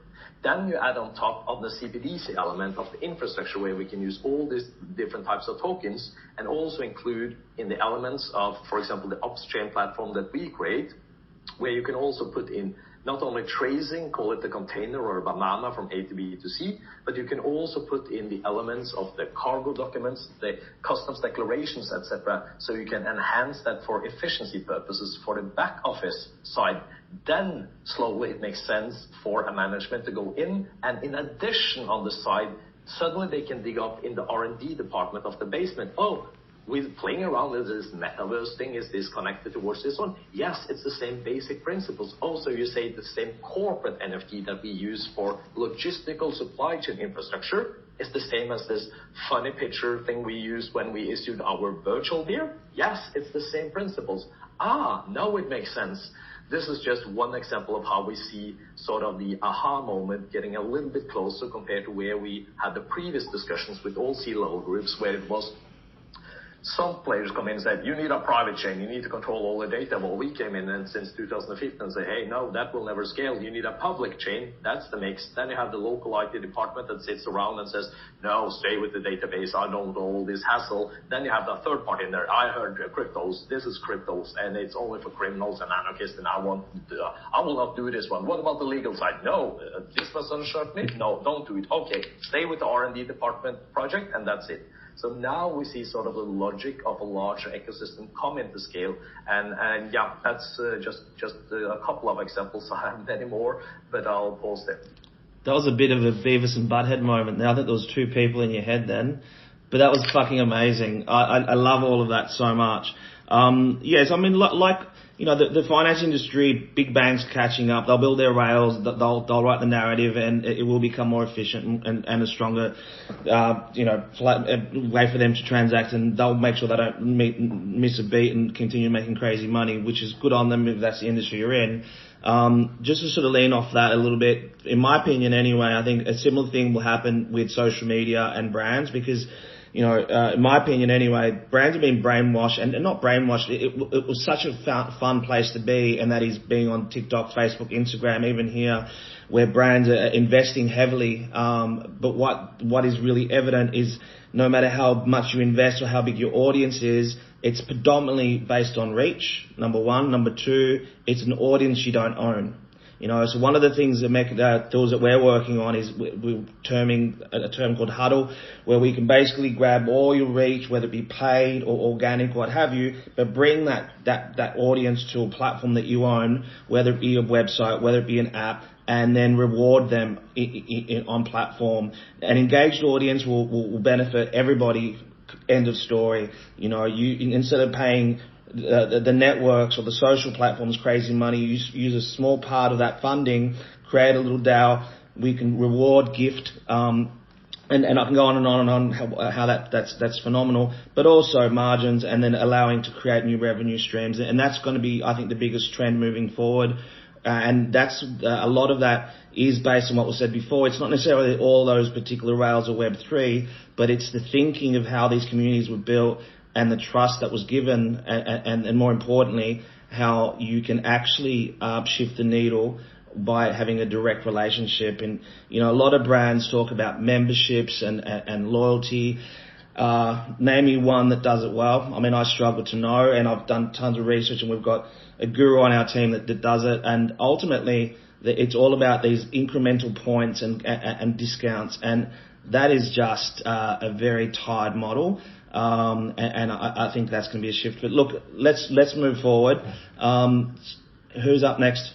Then you add on top of the CBDC element of the infrastructure where we can use all these different types of tokens and also include in the elements of, for example, the upstream platform that we create, where you can also put in not only tracing, call it the container or a banana from A to B to C, but you can also put in the elements of the cargo documents, the customs declarations, etc. So you can enhance that for efficiency purposes for the back office side. Then slowly it makes sense for a management to go in, and in addition on the side, suddenly they can dig up in the R&D department of the basement. Oh, with playing around with this metaverse thing, is this connected towards this one? Yes, it's the same basic principles. Also, you say the same corporate NFT that we use for logistical supply chain infrastructure is the same as this funny picture thing we used when we issued our virtual beer? Yes, it's the same principles. Now it makes sense. This is just one example of how we see sort of the aha moment getting a little bit closer compared to where we had the previous discussions with all C-level groups, where it was some players come in and said, you need a private chain, you need to control all the data. Well, we came in and since 2015 and say, hey, no, that will never scale. You need a public chain. That's the mix. Then you have the local IT department that sits around and says, no, stay with the database. I don't know all this hassle. Then you have the third part in there. I heard cryptos. This is cryptos and it's only for criminals and anarchists and I will not do this one. What about the legal side? No, this was uncertain. No, don't do it. Okay, stay with the R&D department project and that's it. So now we see sort of the logic of a larger ecosystem come into scale. And yeah, that's just a couple of examples. I have many more, but I'll pause there. That was a bit of a Beavis and Butthead moment. Now that there was two people in your head then, but that was fucking amazing. I love all of that so much. Yes, I mean, like, you know, the finance industry, big banks catching up, they'll build their rails, they'll write the narrative, and it will become more efficient and a stronger, way for them to transact, and they'll make sure they don't miss a beat and continue making crazy money, which is good on them if that's the industry you're in. Just to sort of lean off that a little bit, in my opinion anyway, I think a similar thing will happen with social media and brands because, in my opinion anyway, brands have been brainwashed, and not brainwashed, it was such a fun place to be, and that is being on TikTok, Facebook, Instagram, even here, where brands are investing heavily. But what is really evident is no matter how much you invest or how big your audience is, it's predominantly based on reach, number one. Number two, it's an audience you don't own. So one of the things that tools that we're working on is we're terming a term called huddle, where we can basically grab all your reach, whether it be paid or organic, what have you, but bring that audience to a platform that you own, whether it be a website, whether it be an app, and then reward them on platform. An engaged audience will benefit everybody. End of story. You instead of paying the networks or the social platforms crazy money, you use a small part of that funding, create a little DAO. We can reward, gift, and I can go on and on how that's phenomenal, but also margins, and then allowing to create new revenue streams, and that's going to be, I think, the biggest trend moving forward. And that's a lot of that is based on what was said before. It's not necessarily all those particular rails of Web3, but it's the thinking of how these communities were built and the trust that was given, and more importantly, how you can actually shift the needle by having a direct relationship. And a lot of brands talk about memberships and loyalty. Name me one that does it well. I mean, I struggle to know, and I've done tons of research, and we've got a guru on our team that does it. And ultimately, it's all about these incremental points and discounts, and that is just a very tired model. And I think that's going to be a shift. But look, let's move forward. Who's up next?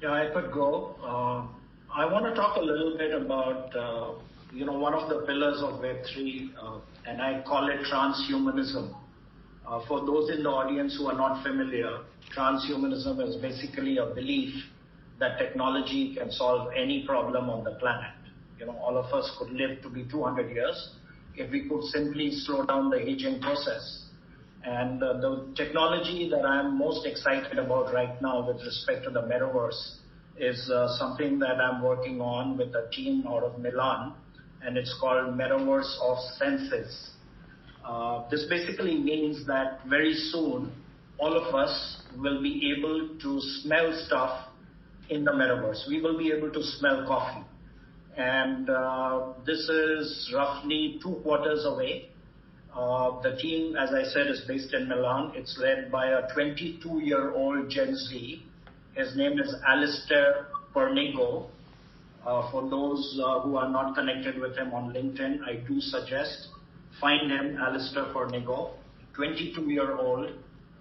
Yeah, I could go. I want to talk a little bit about, one of the pillars of Web3, and I call it transhumanism. For those in the audience who are not familiar, transhumanism is basically a belief that technology can solve any problem on the planet. All of us could live to be 200 years if we could simply slow down the aging process. And the technology that I'm most excited about right now with respect to the metaverse is something that I'm working on with a team out of Milan, and it's called Metaverse of Senses. This basically means that very soon, all of us will be able to smell stuff in the metaverse. We will be able to smell coffee. And this is roughly 2 quarters away. The team, as I said, is based in Milan. It's led by a 22-year-old Gen Z. His name is Alistair Pernigo. For those who are not connected with him on LinkedIn, I do suggest find him, Alistair Pernigo, 22-year-old.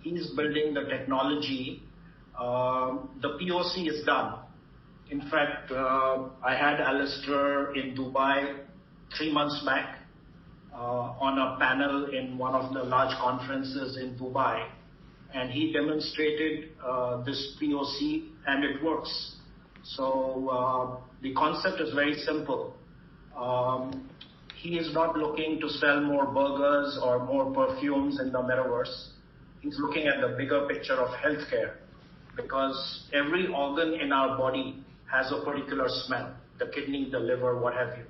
He's building the technology. The POC is done. In fact, I had Alistair in Dubai 3 months back on a panel in one of the large conferences in Dubai, and he demonstrated this POC, and it works. So the concept is very simple. He is not looking to sell more burgers or more perfumes in the metaverse. He's looking at the bigger picture of healthcare, because every organ in our body has a particular smell, the kidney, the liver, what have you.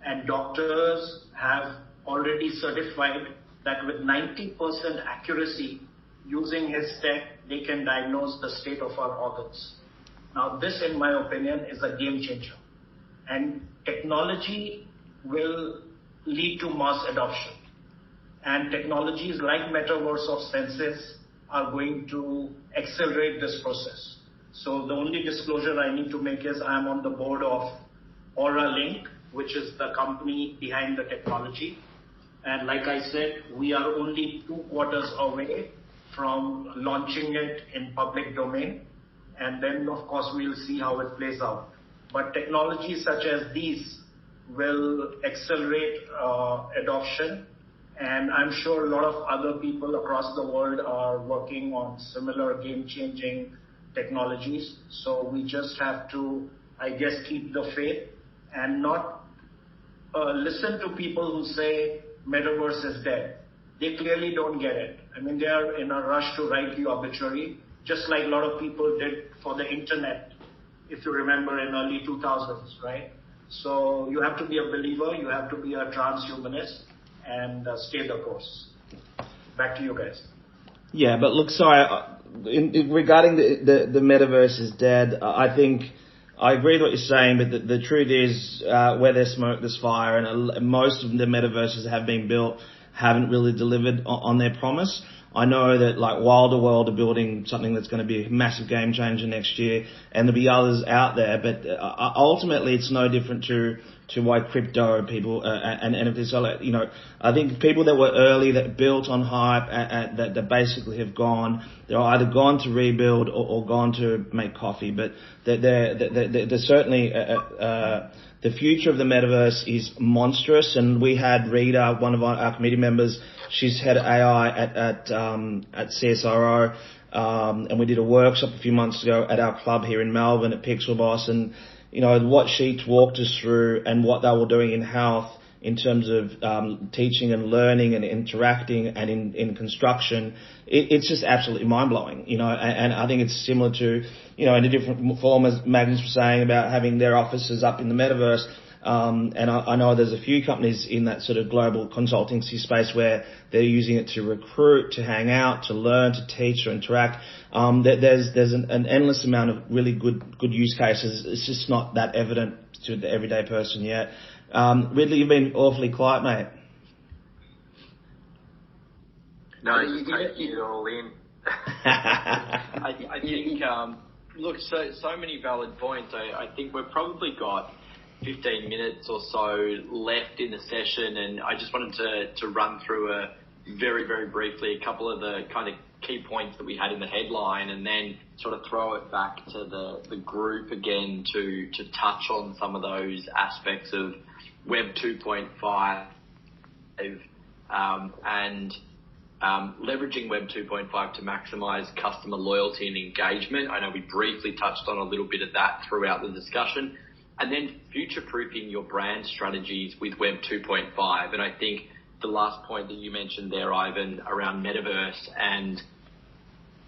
And doctors have already certified that with 90% accuracy, using his tech, they can diagnose the state of our organs. Now, this, in my opinion, is a game changer. And technology will lead to mass adoption. And technologies like Metaverse of Senses are going to accelerate this process. So the only disclosure I need to make is I'm on the board of Auralink, which is the company behind the technology. And like I said, we are only 2 quarters away from launching it in public domain. And then, of course, we'll see how it plays out. But technologies such as these will accelerate adoption. And I'm sure a lot of other people across the world are working on similar game-changing technologies. So we just have to, I guess, keep the faith and not listen to people who say metaverse is dead. They clearly don't get it. I mean, they are in a rush to write the obituary, just like a lot of people did for the internet, if you remember, in early 2000s, right? So you have to be a believer, you have to be a transhumanist, and stay the course. Back to you guys. Yeah, but look, sorry, regarding the metaverse is dead, I think I agree with what you're saying, but the truth is, where there's smoke, there's fire, and most of the metaverses that have been built haven't really delivered on their promise. I know that like Wilder World are building something that's going to be a massive game changer next year, and there'll be others out there, but ultimately it's no different to why crypto people and NFTs are, you know, I think people that were early that built on hype that basically have gone, they're either gone to rebuild or gone to make coffee, but they're certainly the future of the metaverse is monstrous. And we had Rita, one of our committee members, she's head of AI at CSIRO, and we did a workshop a few months ago at our club here in Melbourne at Pixel Boss, and you know what she walked us through and what they were doing in health in terms of teaching and learning and interacting and in construction. It's just absolutely mind-blowing, you know, and I think it's similar to, you know, in a different form, as Magnus was saying about having their offices up in the metaverse. And I know there's a few companies in that sort of global consultancy space where they're using it to recruit, to hang out, to learn, to teach, to interact. There's an endless amount of really good use cases. It's just not that evident to the everyday person yet. Ridley, you've been awfully quiet, mate. No, you're taking it all in. I think, look, so many valid points. I think we've probably got 15 minutes or so left in the session, and I just wanted to run through very, very briefly a couple of the kind of key points that we had in the headline, and then sort of throw it back to the group again to touch on some of those aspects of Web 2.5 and leveraging Web 2.5 to maximize customer loyalty and engagement. I know we briefly touched on a little bit of that throughout the discussion. And then future-proofing your brand strategies with Web 2.5. And I think the last point that you mentioned there, Ivan, around metaverse and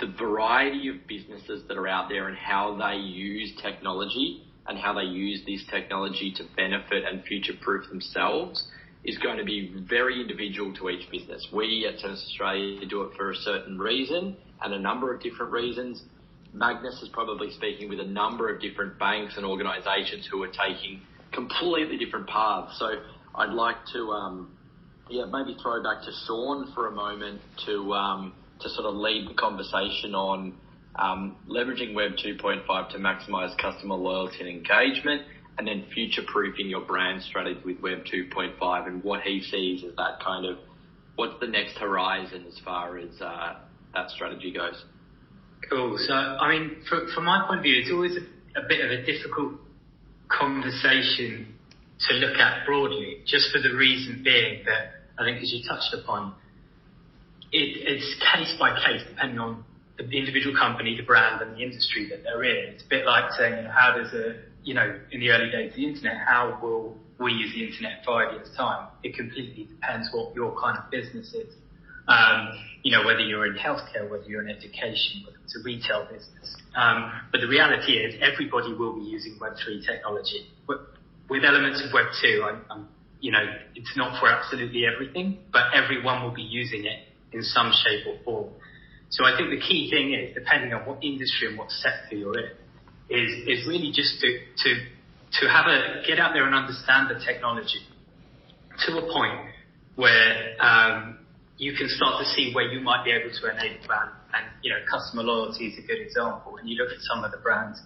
the variety of businesses that are out there and how they use technology and how they use this technology to benefit and future-proof themselves is going to be very individual to each business. We at Tennis Australia do it for a certain reason and a number of different reasons. Magnus is probably speaking with a number of different banks and organisations who are taking completely different paths. So I'd like to maybe throw back to Sean for a moment to sort of lead the conversation on leveraging Web 2.5 to maximise customer loyalty and engagement, and then future-proofing your brand strategy with Web 2.5 and what he sees as that kind of, what's the next horizon as far as that strategy goes. Cool. So, I mean, from my point of view, it's always a bit of a difficult conversation to look at broadly, just for the reason being that I think, as you touched upon, it's case by case, depending on the individual company, the brand, and the industry that they're in. It's a bit like saying, how does in the early days of the internet, how will we use the internet in 5 years' time? It completely depends what your kind of business is. Whether you're in healthcare, whether you're in education, whether it's a retail business. But the reality is everybody will be using Web3 technology. With elements of Web2, it's not for absolutely everything, but everyone will be using it in some shape or form. So I think the key thing is, depending on what industry and what sector you're in, is really just to get out there and understand the technology to a point where you can start to see where you might be able to enable brand. And, customer loyalty is a good example. And you look at some of the brands,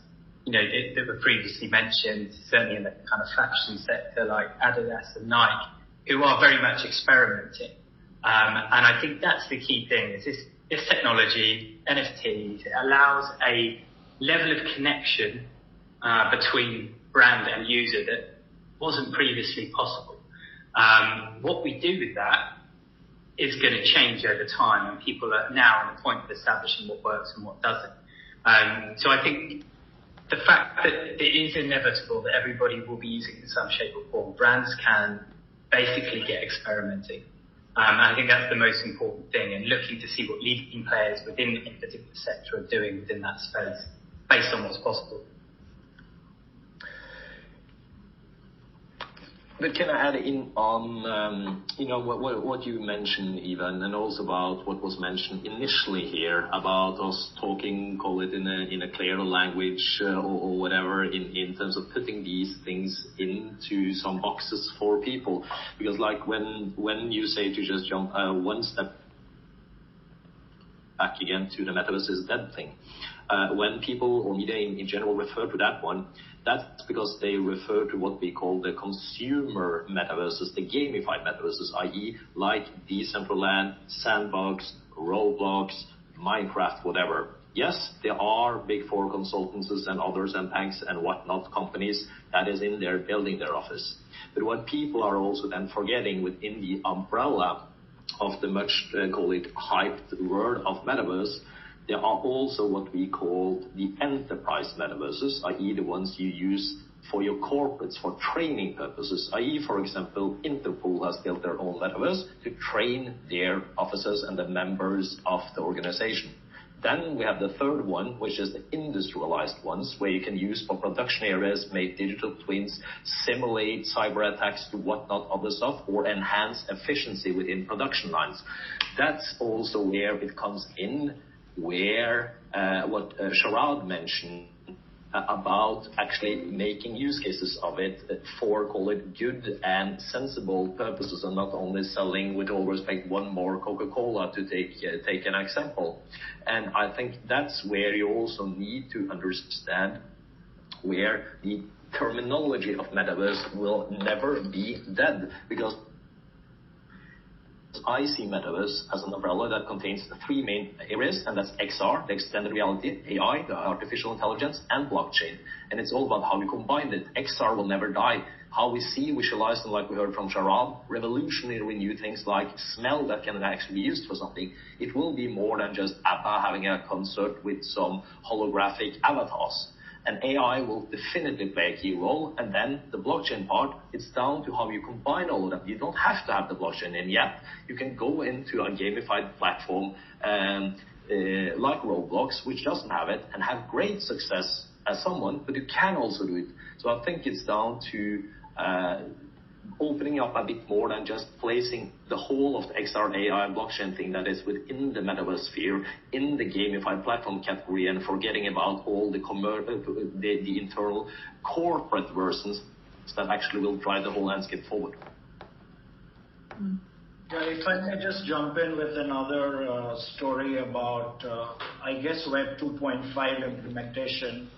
that were previously mentioned, certainly in the kind of fashion sector like Adidas and Nike, who are very much experimenting. And I think that's the key thing, is this technology, NFTs, it allows a level of connection between brand and user that wasn't previously possible. What we do with that is going to change over time, and people are now at the point of establishing what works and what doesn't. So I think the fact that it is inevitable that everybody will be using it in some shape or form, brands can basically get experimenting. And I think that's the most important thing, and looking to see what leading players within a particular sector are doing within that space based on what's possible. But can I add in on, what you mentioned, Ivan, and also about what was mentioned initially here about us talking, call it in a clearer language or whatever, in terms of putting these things into some boxes for people. Because like when you say to just jump one step back again to the metaverse is dead thing. When people or media in general refer to that one, that's because they refer to what we call the consumer metaverses, the gamified metaverses, i.e. like Decentraland, Sandbox, Roblox, Minecraft, whatever. Yes, there are big four consultancies and others and banks and whatnot companies that is in there building their office. But what people are also then forgetting within the umbrella of the much, call it, hyped word of metaverse, there are also what we call the enterprise metaverses, i.e. the ones you use for your corporates, for training purposes, i.e. for example, Interpol has built their own metaverse to train their officers and the members of the organization. Then we have the third one, which is the industrialized ones, where you can use for production areas, make digital twins, simulate cyber attacks to whatnot, other stuff, or enhance efficiency within production lines. That's also where it comes in, where what Sharad mentioned about actually making use cases of it for, call it, good and sensible purposes, and not only selling, with all respect, one more Coca-Cola to take an example. And I think that's where you also need to understand where the terminology of metaverse will never be dead, because I see metaverse as an umbrella that contains three main areas, and that's XR, the extended reality, AI, the artificial intelligence, and blockchain. And it's all about how we combine it. XR will never die. How we see, visualize, and like we heard from Sharad, revolutionary new things like smell that can actually be used for something. It will be more than just ABBA having a concert with some holographic avatars. And AI will definitely play a key role. And then the blockchain part, it's down to how you combine all of them. You don't have to have the blockchain in yet. You can go into a gamified platform like Roblox, which doesn't have it, and have great success as someone, but you can also do it. So I think it's down to opening up a bit more than just placing the whole of the XR AI blockchain thing that is within the metaverse sphere in the gamified platform category, and forgetting about all the internal corporate versions that actually will drive the whole landscape forward. Yeah, if I may just jump in with another story about, I guess, Web 2.5 implementation.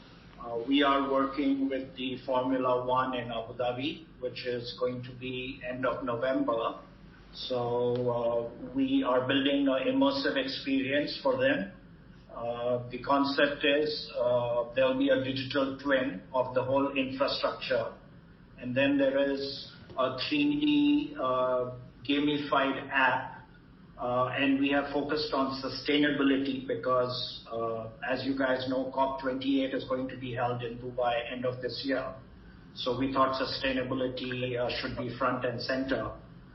We are working with the Formula One in Abu Dhabi, which is going to be end of November. So we are building an immersive experience for them. The concept is there will be a digital twin of the whole infrastructure. And then there is a 3D gamified app. And we have focused on sustainability because, as you guys know, COP28 is going to be held in Dubai end of this year. So we thought sustainability should be front and center.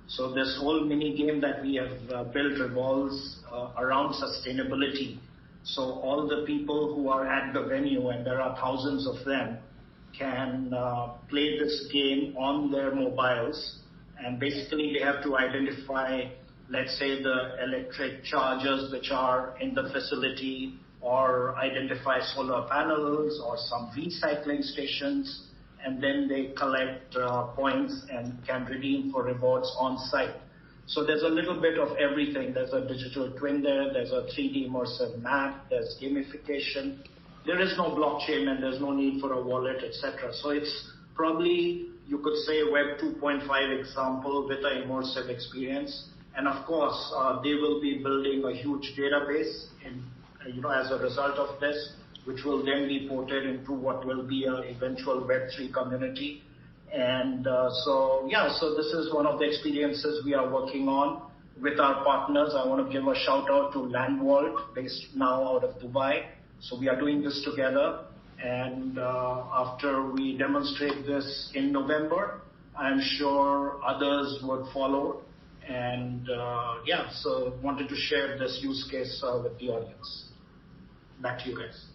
So this whole mini game that we have built revolves around sustainability. So all the people who are at the venue, and there are thousands of them, can play this game on their mobiles. And basically they have to identify, let's say, the electric chargers which are in the facility, or identify solar panels or some recycling stations, and then they collect points and can redeem for rewards on site. So there's a little bit of everything. There's a digital twin there, there's a 3D immersive map, there's gamification. There is no blockchain and there's no need for a wallet, etc. So it's probably, you could say, Web 2.5 example with an immersive experience. And of course, they will be building a huge database as a result of this, which will then be ported into what will be an eventual Web3 community. And so this is one of the experiences we are working on with our partners. I want to give a shout out to Landvault, based now out of Dubai. So we are doing this together. And after we demonstrate this in November, I'm sure others would follow. And so wanted to share this use case with the audience. Back to you guys.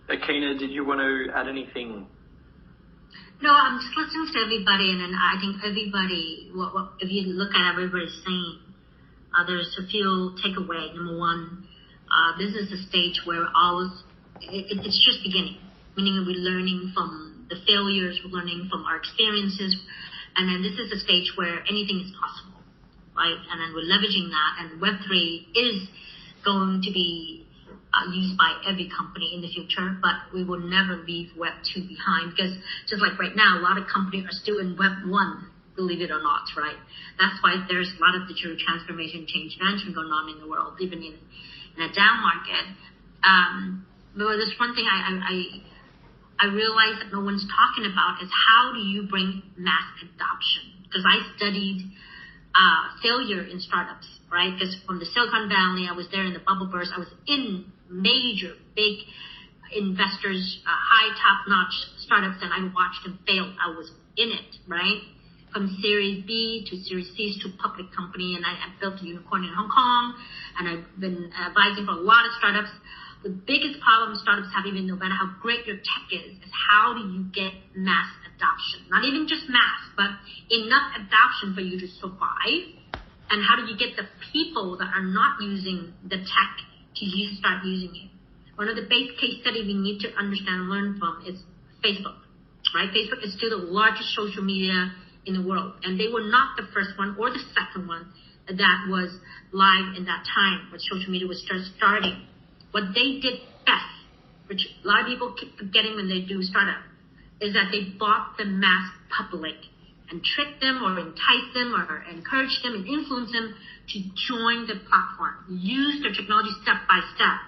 Akina, did you want to add anything? No, I'm just listening to everybody, and then I think everybody, if you look at everybody's saying, there's a few takeaway. Number one, this is a stage where it's just beginning, meaning we're learning from the failures, we're learning from our experiences, and then this is a stage where anything is possible, right? And then we're leveraging that, and Web3 is going to be used by every company in the future, but we will never leave Web2 behind, because just like right now, a lot of companies are still in Web1, believe it or not, right? That's why there's a lot of digital transformation, change management going on in the world, even in a down market. But there's one thing I realize that no one's talking about is how do you bring mass adoption? Because I studied failure in startups, right? Because from the Silicon Valley, I was there in the bubble burst. I was in major, big investors, high top-notch startups, and I watched them fail. I was in it, right? From Series B to Series C to public company, and I built a unicorn in Hong Kong, and I've been advising for a lot of startups. The biggest problem startups have, even no matter how great your tech is how do you get mass adoption? Not even just mass, but enough adoption for you to survive. And how do you get the people that are not using the tech to start using it? One of the base case studies we need to understand and learn from is Facebook, right? Facebook is still the largest social media in the world. And they were not the first one or the second one that was live in that time when social media was just starting. What they did best, which a lot of people keep forgetting when they do startup, is that they bought the mass public and tricked them or entice them or encourage them and influence them to join the platform, use their technology step by step.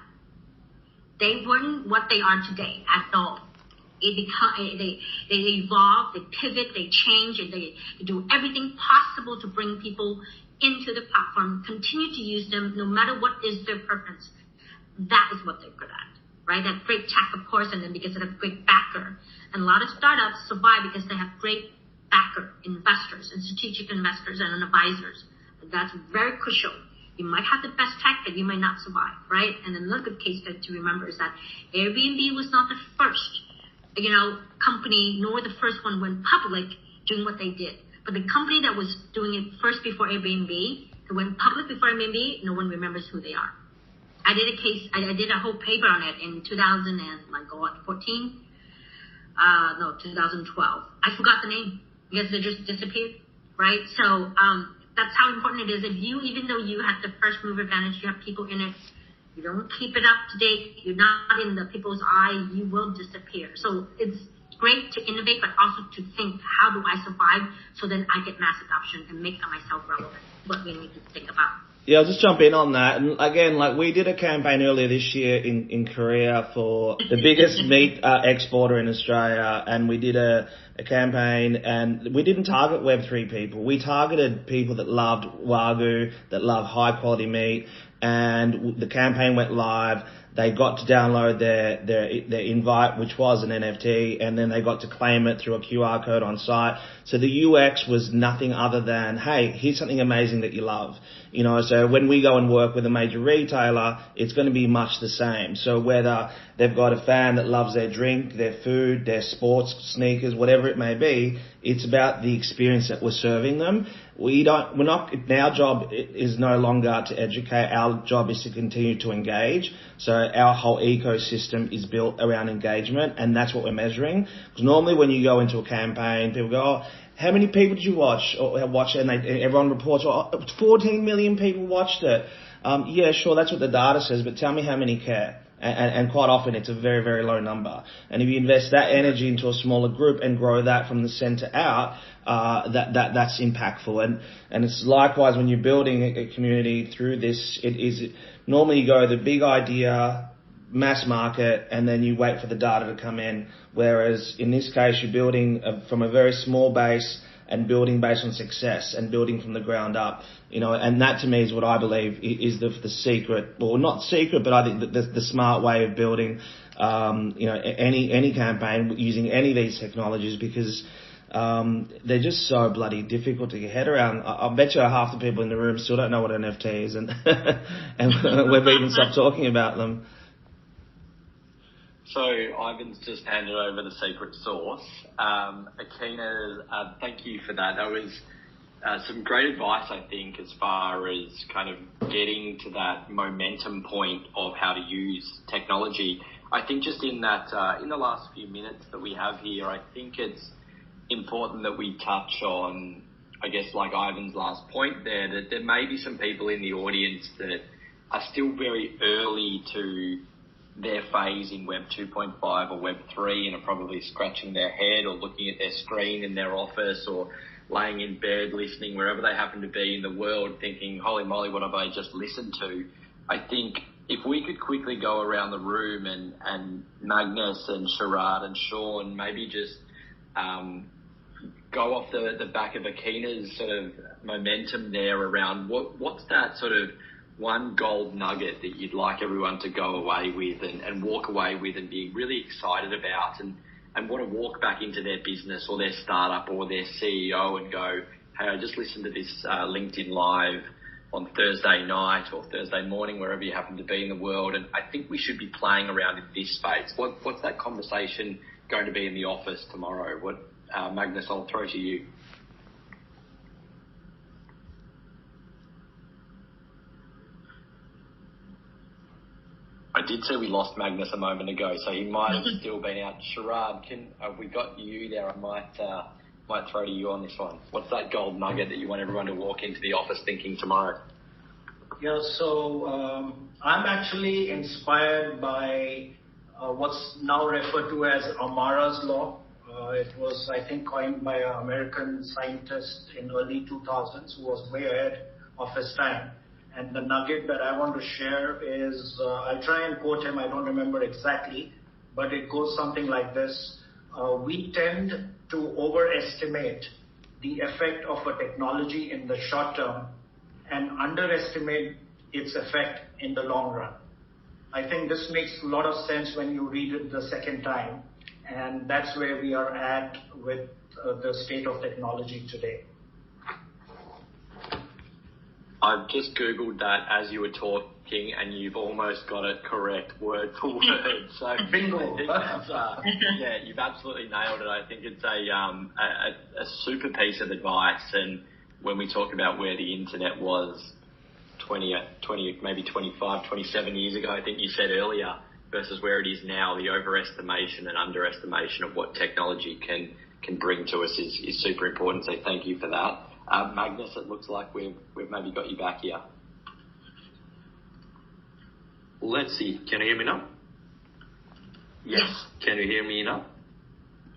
They weren't what they are today at all. They evolve, they pivot, they change, and they do everything possible to bring people into the platform, continue to use them no matter what is their preference. that is what they're good at, right? They have great tech, of course, and then because they have great backer. And a lot of startups survive because they have great backer, investors and strategic investors and advisors. That's very crucial. You might have the best tech, but you might not survive, right? And another good case to remember is that Airbnb was not the first, company, nor the first one went public doing what they did. But the company that was doing it first before Airbnb, that went public before Airbnb, no one remembers who they are. I did a whole paper on it in 2014. 2012. I forgot the name because they just disappeared, right? So that's how important it is. If you, even though you have the first mover advantage, you have people in it, you don't keep it up to date, you're not in the people's eye, you will disappear. So it's great to innovate, but also to think, how do I survive so then I get mass adoption and make myself relevant? What we need to think about. Yeah, I'll just jump in on that. And again, we did a campaign earlier this year in Korea for the biggest meat exporter in Australia, and we did a campaign, and we didn't target Web3 people. We targeted people that loved Wagyu, that loved high quality meat, and the campaign went live. They got to download their invite, which was an NFT, and then they got to claim it through a QR code on site. So the UX was nothing other than, hey, here's something amazing that you love. So when we go and work with a major retailer, it's going to be much the same. So whether they've got a fan that loves their drink, their food, their sports sneakers, whatever it may be, it's about the experience that we're serving them. Our job is no longer to educate. Our job is to continue to engage. So our whole ecosystem is built around engagement, and that's what we're measuring. Because normally when you go into a campaign, people go, oh, how many people did you watch? Or watch it, and everyone reports, 14 million people watched it. Yeah, sure, that's what the data says, but tell me how many care. And quite often it's a very, very low number. And if you invest that energy into a smaller group and grow that from the center out, that's impactful. And it's likewise when you're building a community through this, it is normally you go the big idea, mass market, and then you wait for the data to come in. Whereas in this case, you're building from a very small base and building based on success and building from the ground up, and that to me is what I believe is the secret, or not secret, but I think the smart way of building, any campaign using any of these technologies, because they're just so bloody difficult to get your head around. I bet you half the people in the room still don't know what an NFT is, and we've even stopped talking about them. So Ivan's just handed over the secret sauce. Akina, thank you for that. That was some great advice, I think, as far as kind of getting to that momentum point of how to use technology. I think just in that, in the last few minutes that we have here, I think it's important that we touch on, I guess, like Ivan's last point there, that there may be some people in the audience that are still very early to their phase in Web 2.5 or Web 3 and are probably scratching their head or looking at their screen in their office or laying in bed, listening wherever they happen to be in the world, thinking, holy moly, what have I just listened to? I think if we could quickly go around the room and Magnus and Sharad and Sean maybe just go off the back of Akina's sort of momentum there around what's that sort of one gold nugget that you'd like everyone to go away with and walk away with and be really excited about and want to walk back into their business or their startup or their CEO and go, hey, I just listened to this LinkedIn Live on Thursday night or Thursday morning, wherever you happen to be in the world, and I think we should be playing around in this space. What's that conversation going to be in the office tomorrow? Magnus, I'll throw to you. I did say we lost Magnus a moment ago, so he might have still been out. Sharad, we got you there? I might throw to you on this one. What's that gold nugget that you want everyone to walk into the office thinking tomorrow? Yeah, so I'm actually inspired by what's now referred to as Amara's Law. It was, I think, coined by an American scientist in early 2000s who was way ahead of his time. And the nugget that I want to share is, I'll try and quote him, I don't remember exactly, but it goes something like this. We tend to overestimate the effect of a technology in the short term and underestimate its effect in the long run. I think this makes a lot of sense when you read it the second time. And that's where we are at with the state of technology today. I've just Googled that as you were talking, and you've almost got it correct word for word. So Bingo. I think that's, yeah, you've absolutely nailed it. I think it's a super piece of advice. And when we talk about where the internet was 20, maybe 25, 27 years ago, I think you said earlier, versus where it is now, the overestimation and underestimation of what technology can bring to us is super important. So thank you for that. Magnus, it looks like we've maybe got you back here. Let's see. Can you hear me now? Yes. Can you hear me now?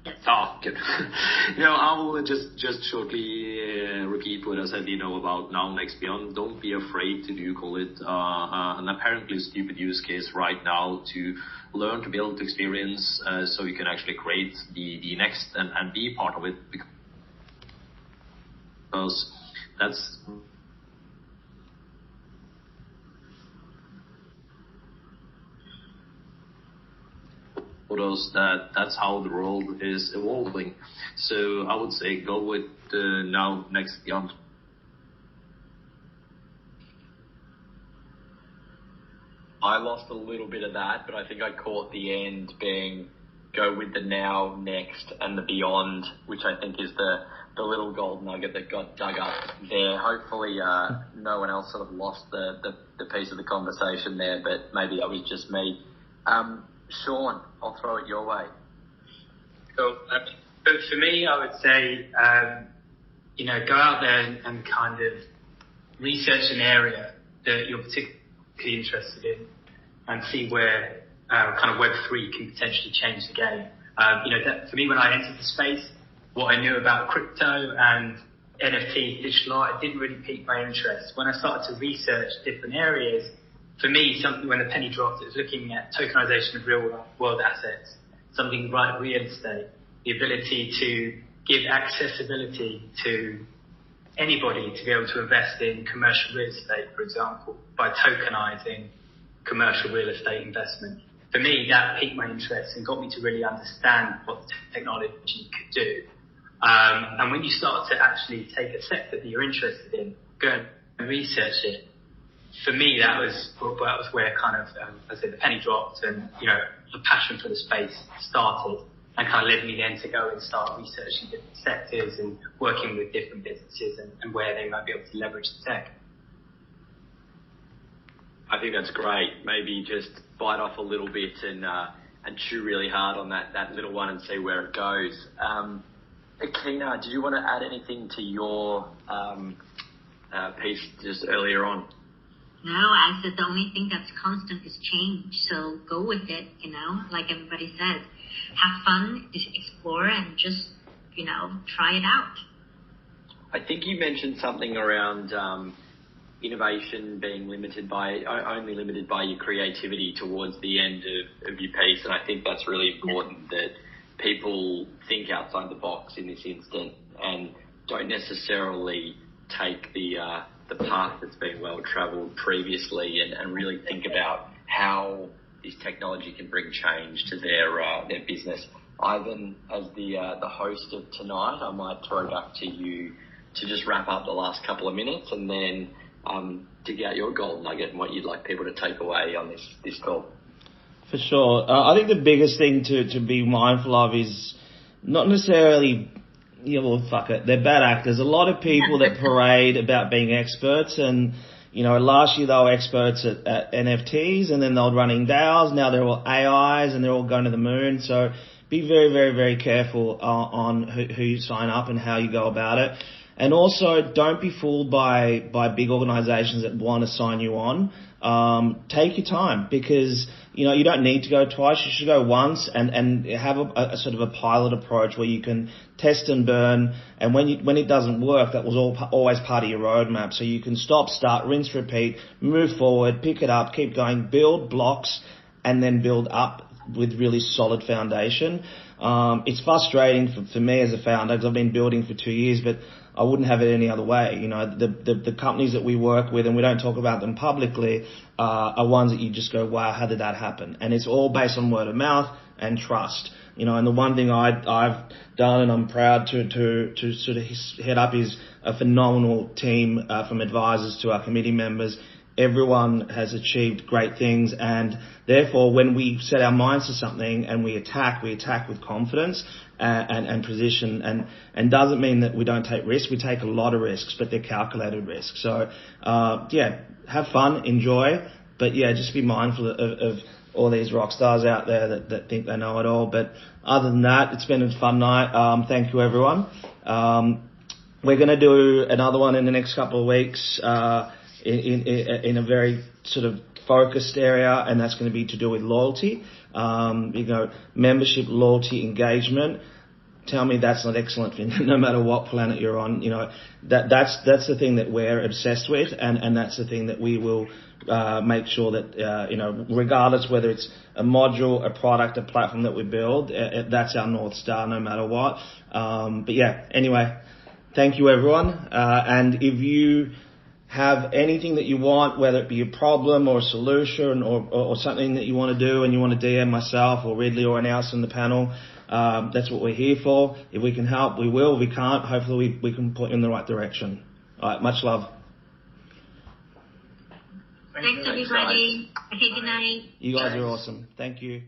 Yes. Oh, good. I will just shortly repeat what I said, about Now Next Beyond. Don't be afraid to call it an apparently stupid use case right now to learn, to build experience, so you can actually create the next and be part of it. Because that's that's how the world is evolving. So I would say go with Now Next Beyond. I lost a little bit of that, but I think I caught the end being go with the now, next, and the beyond, which I think is the little gold nugget that got dug up there. Hopefully no one else sort of lost the piece of the conversation there, but maybe that was just me. Sean, I'll throw it your way. Cool. But for me, I would say, go out there and kind of research an area that you're particularly interested in and see where kind of Web3 can potentially change the game. That, for me, when I entered the space, what I knew about crypto and NFT, digital art, it didn't really pique my interest. When I started to research different areas, for me, something when the penny dropped, it was looking at tokenization of real world assets, something like real estate, the ability to give accessibility to anybody to be able to invest in commercial real estate, for example, by tokenizing commercial real estate investment. For me, that piqued my interest and got me to really understand what the technology could do. And when you start to actually take a sector that you're interested in, go and research it, for me, that was where kind of, I say, the penny dropped, and the passion for the space started, and kind of led me then to go and start researching different sectors and working with different businesses and where they might be able to leverage the tech. I think that's great. Maybe just bite off a little bit and chew really hard on that little one and see where it goes. Akina, did you want to add anything to your piece just earlier on? No, I said the only thing that's constant is change. So go with it, like everybody said. Have fun, explore, and just, try it out. I think you mentioned something around innovation being only limited by your creativity towards the end of your piece. And I think that's really important that people think outside the box in this instant and don't necessarily take the path that's been well travelled previously and really think about how this technology can bring change to their business. Ivan, as the host of tonight, I might throw back to you to just wrap up the last couple of minutes and then dig out your gold nugget and what you'd like people to take away on this call. For sure. I think the biggest thing to be mindful of is not necessarily, fuck it, they're bad actors. A lot of people that parade about being experts and, last year they were experts at NFTs and then they were running DAOs. Now they're all AIs and they're all going to the moon. So be very, very, very careful on who you sign up and how you go about it. And also don't be fooled by big organizations that want to sign you on. Take your time because, you don't need to go twice. You should go once and have a sort of a pilot approach where you can test and burn. And when it doesn't work, that was always part of your roadmap. So you can stop, start, rinse, repeat, move forward, pick it up, keep going, build blocks and then build up with really solid foundation. It's frustrating for me as a founder because I've been building for 2 years, but I wouldn't have it any other way. You know, the companies that we work with, and we don't talk about them publicly, are ones that you just go, wow, how did that happen? And it's all based on word of mouth and trust. You know, and the one thing I've done, and I'm proud to sort of head up, is a phenomenal team from advisors to our committee members. Everyone has achieved great things, and therefore when we set our minds to something and we attack with confidence and position, and doesn't mean that we don't take risks. We take a lot of risks, but they're calculated risks. So have fun, enjoy, but just be mindful of all these rock stars out there that think they know it all. But other than that, it's been a fun night. Thank you, everyone. We're going to do another one in the next couple of weeks in a very sort of focused area, and that's going to be to do with loyalty. Membership, loyalty, engagement. Tell me that's not excellent, no matter what planet you're on. You know, that's the thing that we're obsessed with, and that's the thing that we will make sure that regardless whether it's a module, a product, a platform that we build, that's our North Star, no matter what. Anyway, thank you, everyone. And if you have anything that you want, whether it be a problem or a solution or something that you want to do, and you want to DM myself or Ridley or anyone else on the panel, that's what we're here for. If we can help, we will. If we can't, hopefully we can point you in the right direction. All right, much love. Thanks, everybody. Okay, good night. You guys are awesome. Thank you.